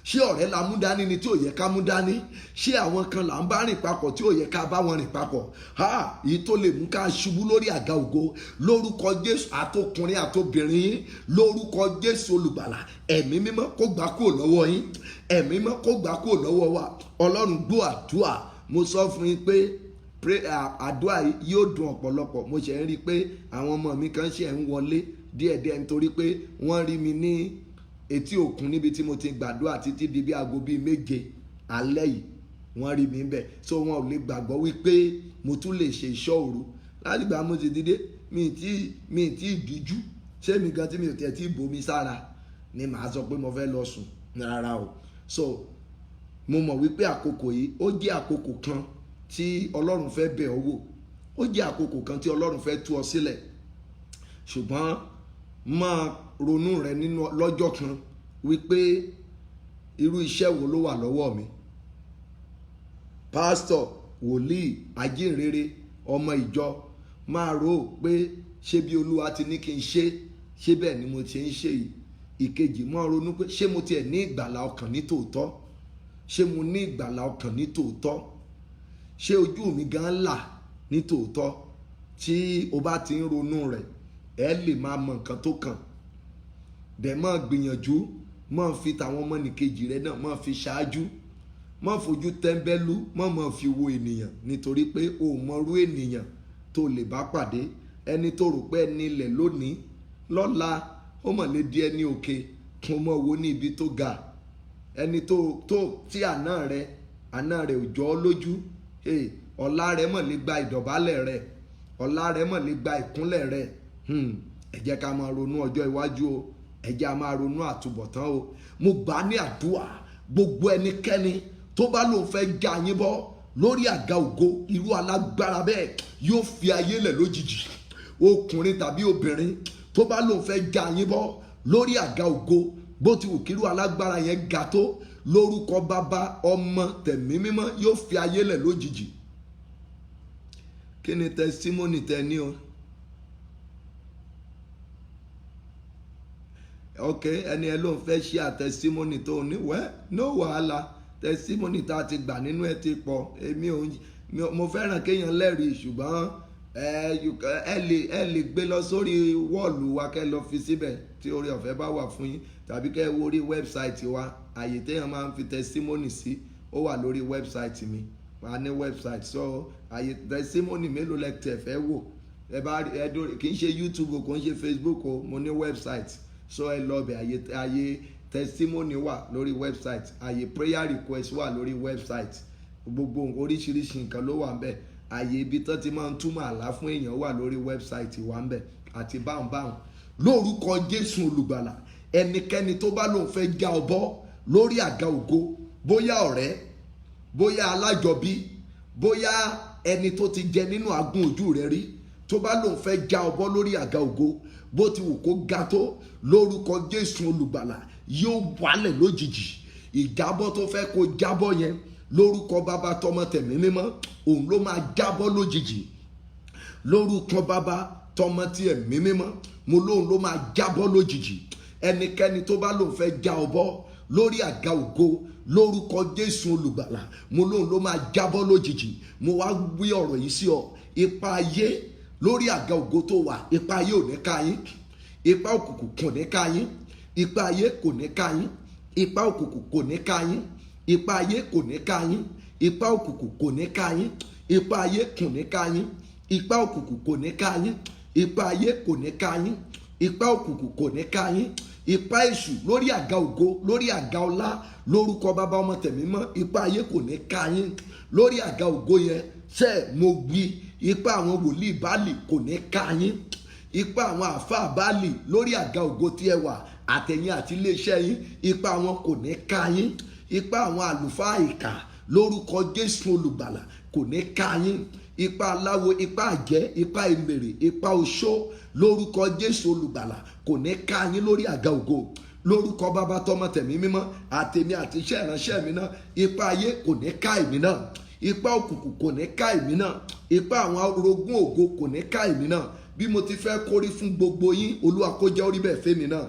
Ṣé ọ̀rẹ́ la mú dání ni tí ò yẹ ká mú dání? Ṣé àwọn kan là ń bá rìn papọ̀ tí ò yẹ ká bá wọn rìn papọ̀? Èyí tó lè mú ká ṣubú lórí àga ògo, lórúkọ Jésù, àtọkùnrin àtobìnrin yín, lórúkọ Jésù olùgbàlà, ẹ̀mí mímọ́ kó gbà kúrò lọ́wọ́ yín. Ẹ̀mí mímọ́ kó gbà kúrò lọ́wọ́ wa. Ọlọ́run gbọ́ àdúrà. Mo sọ fún yín pé àdúrà yóò dùn ọ̀pọ̀lọpọ̀. Mo ṣe ń rí i pé àwọn ọmọ mi kan ṣe ń wọlé díẹ̀díẹ̀ nítorí pé wọ́n rí mi ní etí òkun níbi tí mo ti gbàdúrà títí di bí aago bíi 7 alẹ́ yìí. Wọ́n rí mi ń bẹ̀, so wọn ò lè gbàgbọ́ wípé mo tún lè ṣe ìṣọ́ òru. Láti ìgbà mo ti dìde, mi ì tí ì díjú. Ṣé mi gan tí mi ò tẹ̀ tí ì bomi sára ni màá sọ pé mo fẹ́ lọ sùn? Rárá o. So mo mọ̀ wípé àkókò yìí ó jẹ́ àkókò kan tí Ọlọ́run fẹ́ bẹ̀ ọ́ wò. Ó jẹ́ àkókò kan tí Ọlọ́run fẹ́ tú ọ sílẹ̀. Ṣùgbọ́n máa ronú rẹ nínú lọ́jọ́ kan wípé irú iṣẹ́ wo ló wà lọ́wọ́ mi? Pásítọ̀, wòlíì, ajínrere, ọmọ ìjọ, máa rò ó pé ṣé bí Olúwa ti ní kí n ṣe bẹ́ẹ̀ ni mo ti ń ṣe yìí. Ìkejì, máa ronú pé ṣé mo tiẹ̀ ní ìgbàlà ọkàn ní tòótọ́? Ṣé mo ní ìgbàlà ọkàn ní tòótọ́? Ṣé ojú mi gan là ní tòótọ́? Tí o bá ti ń ronú rẹ̀, ẹ lè máa mọ nǹkan tó kàn. Dẹ̀ máa gbìyànjú, máa fi tàwọn ọmọnìkejì rẹ náà máa fi ṣáájú. Máa fojú tẹ́ńbẹ́lú, máa fi wo ènìyàn, nítorí pé o mọrú ènìyàn tó lè bá pàdé. Ẹni tó rò pé ẹni ilẹ̀ lónìí, lọ́la ó mọ̀ lè di ẹni òkè. Mo mọ̀ wo ní ibi tó ga. Ẹni tí àná rẹ̀ ò jọ ọ́ lójú. Ọ̀la rẹ̀ mọ̀ lè gba ìdọ̀bálẹ̀ rẹ̀. Ọ̀la rẹ̀ mọ̀ lè gba ìkúnlẹ̀ rẹ̀. Ẹ jẹ́ ká máa ronú ọjọ́ iwájú o. Ẹ jẹ́ á máa ronú àtúbọ̀tán o. Mo gbà ní àdúrà, gbogbo ẹnikẹ́ni tó bá lóun fẹ́ já yín bọ́ lórí àga ògo, irú alágbára bẹ́ẹ̀ yóò fi ayé lẹ̀ lójijì. Ọkùnrin tàbí obìnrin tó bá lóun fẹ́ já yín bọ́ lórí àga ògo, bó ti wù kí irú alágbára yẹn ga tó, lórúkọ Bàbá, Ọmọ, tẹ̀mí mímọ́ yóò fi ayé lẹ̀ lójijì. Kí ni testimony tẹ ní o? Ok, ẹni ẹ ló ń fẹ́ ṣe testimony tó ní no wàhálà. Testimony tá a ti gbà nínú ẹ ti pọ̀. Mo fẹ́ràn kéèyàn lẹ́rìí, ṣùgbọ́n ẹ lè gbé lọ sórí wọ́ọ̀lù wa kẹ́ lọ fi síbẹ̀ tí oore ọ̀fẹ́ bá wà fún yín, tàbí kẹ́ wo orí wẹ́bsáìtì wa. Àyè téèyàn máa ń fi testimony sí ó wà lórí wẹ́bsáìtì mi. Wà ní wẹ́bsáìtì, so àyè testimony mélòó lẹ tẹ̀ fẹ́ wò? Kì í ṣe YouTube o, kò ń ṣe Facebook o, mo ní wẹ́bsáìtì. So ẹ lọ bẹ̀, àyè testimony wà lórí website, àyè prayer request wà lórí website, gbogbo oríṣiríṣi nǹkan ló wà ń bẹ̀. Àyè ibi tán ti máa ń túmọ̀ àlá fún èèyàn wà lórí website wà ń bẹ̀, àti báhùn. Lórúkọ Jésù olùgbàlà, ẹnikẹ́ni tó bá lóun fẹ́ já ọ bọ́ lórí àga ògo, bóyá ọ̀rẹ́, bóyá alájọbí, bóyá ẹni tó ti jẹ nínú àgún ojú rẹ rí, tó bá lóun fẹ́ já ọbọ̀ lórí àga ògo bó ti wù kó ga tó lórúkọ Jésù olùgbàlà yóò wálẹ̀ lójijì. Ìjábọ̀ tó fẹ́ kó jábọ̀ yẹn lórúkọ bàbá tọmọ tẹ̀mí mímọ́ òun ló máa jábọ̀ lójijì. Lórúkọ bàbá tọmọ tí ẹ̀mí mímọ́ mo lóun ló máa jábọ̀ lójijì. Ẹnikẹ́ni tó bá lóun fẹ́ já ọbọ̀ lórí àga ògo lórúkọ Jésù olùgbàlà mo lóun ló máa jábọ̀ lójijì. Mo wá wí ọ̀rọ̀ yìí sí ọ. Ipa ayé lórí àga ògo tó wà, ipa ayé ò ní ká yín. Ipa òkùnkùn kò ní ká yín. Ipa ayé kò ní ká yín. Ipa òkùnkùn kò ní ká yín. Ipa ayé kò ní ká yín. Ipa òkùnkùn kò ní ká yín. Ipa ayé kò ní ká yín. Ipa òkùnkùn kò ní ká yín. Ipa ayé kò ní ká yín. Ipa òkùnkùn kò ní ká yín. Ipa èṣù lórí àga ògo lórí àga ọlá lórúkọ bàbá ọmọ tẹ̀mí mọ́ ipa ayé kò ní ká yín lórí àga ògo yẹn. Ṣé mo gbì ipa àwọn wòlíì Báálì kò ní ká yín. Ipa àwọn àfáà Báálì lórí àga ògo tí ẹ wà àtẹ̀yìn àti iléeṣẹ́ yín ipa àwọn kò ní ká yín. Ipa àwọn àlùfáà ìkà lórúkọ Jésù olùgbàlà kò ní ká yín. Ipa aláwo, ipa àjẹ́, ipa ìmèrè, ipa oṣó lórúkọ Jésù olùgbàlà kò ní ká yín lórí àga ògo. Lórúkọ bàbá tọmọ tẹ̀mí mímọ́ àtèmi àti iṣẹ́ ìránṣẹ́ mi náà ipa ayé kò ní ká èmi náà. Ipa òkùnkùn kò ní ká èmi náà. Ipa àwọn orogún ògo kò ní ká èmi náà. Bí mo ti fẹ́ kórí fún gbogbo yín Olúwa kó jẹ́ orí bẹ́ẹ̀ fẹ́mi náà.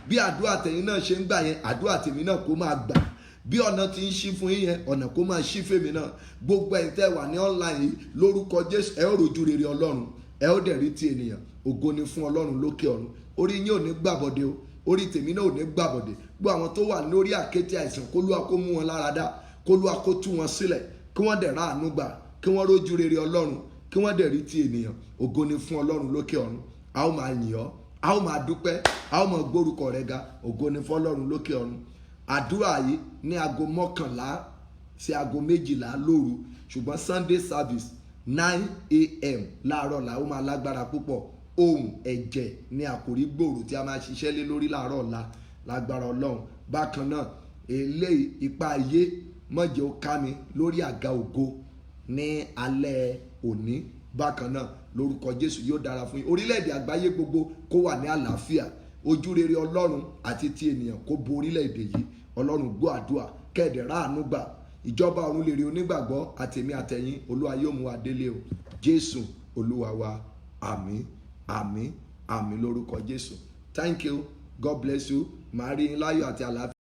Bí àdúrà tẹ̀yin náà ṣe ń gbà yẹn àdúrà tèmi náà kó máa gbà. Bí ọ̀nà ti ń ṣí fún yín yẹn ọ̀nà kó máa ṣí fèmí náà. Gbogbo ẹ̀yin tẹ́ wà ní online yìí lórúkọ Jésù ẹ ó rojú rere Ọlọ́run ẹ ó dẹ̀ rí ti ènìyàn. Ògo ni fún Ọlọ́run lókè ọ̀run. Orí yín ò ní gbàbọ̀dé o. Orí tèmi náà ò ní gbàbọ̀dé. Gbogbo àwọn tó wà lórí àkéte àìsàn k'Olúwa kó mú wọn lára dá. K'Olúwa kó tú wọn sílẹ̀. Kí wọ́n dẹ̀ ráàánú gbà. Kí wọ́n rójú rere Ọlọ́run. Kí wọ́n dẹ̀ rí ti ènìyàn. Ògo ni fún Ọlọ́run lókè ọ̀run. A ó máa yìn ọ́. A ó máa dúpẹ́. A ó máa gbórúkọ rẹ ga. Ògo ni fún Ọlọ́run lókè ọ̀run. Àdúrà yìí ní aago 11 sí aago 12 lóru ṣùgbọ́n Sunday service 9 a.m. láàárọ̀ la ó máa lágbára púpọ̀. Ohùn ẹ̀jẹ̀ ní àkòrí gbòòrò tí a máa ṣiṣẹ́ lé lórí láàárọ̀ ọ̀la lágbára Ọlọ́run. Bákan náà eléyìí ipa ayé mọ̀jẹ̀ ó ká mi lórí àga ògo ní alẹ́ òní. Bákan náà lórúkọ Jésù yóò dára fún yín. Orílẹ̀-èdè àgbáyé gbogbo kó wà ní àlàáfíà. Ojú rere Ọlọ́run àti ti ènìyàn kó bo orílẹ̀-èdè yìí. Ọlọ́run gbọ́ àdúrà kẹ́ẹ̀dẹ̀ ráàánú gbà. Ìjọba ọ̀run lè rí onígbàgbọ́ àtèmi àtẹ̀yìn Olúwa yóò mú wa délé o. Jésù Olúwa wa. Àmín àmín àmín lórúkọ Jésù. Thank you. God bless you. Màá rí yín láyọ̀ àti àlàáfíà.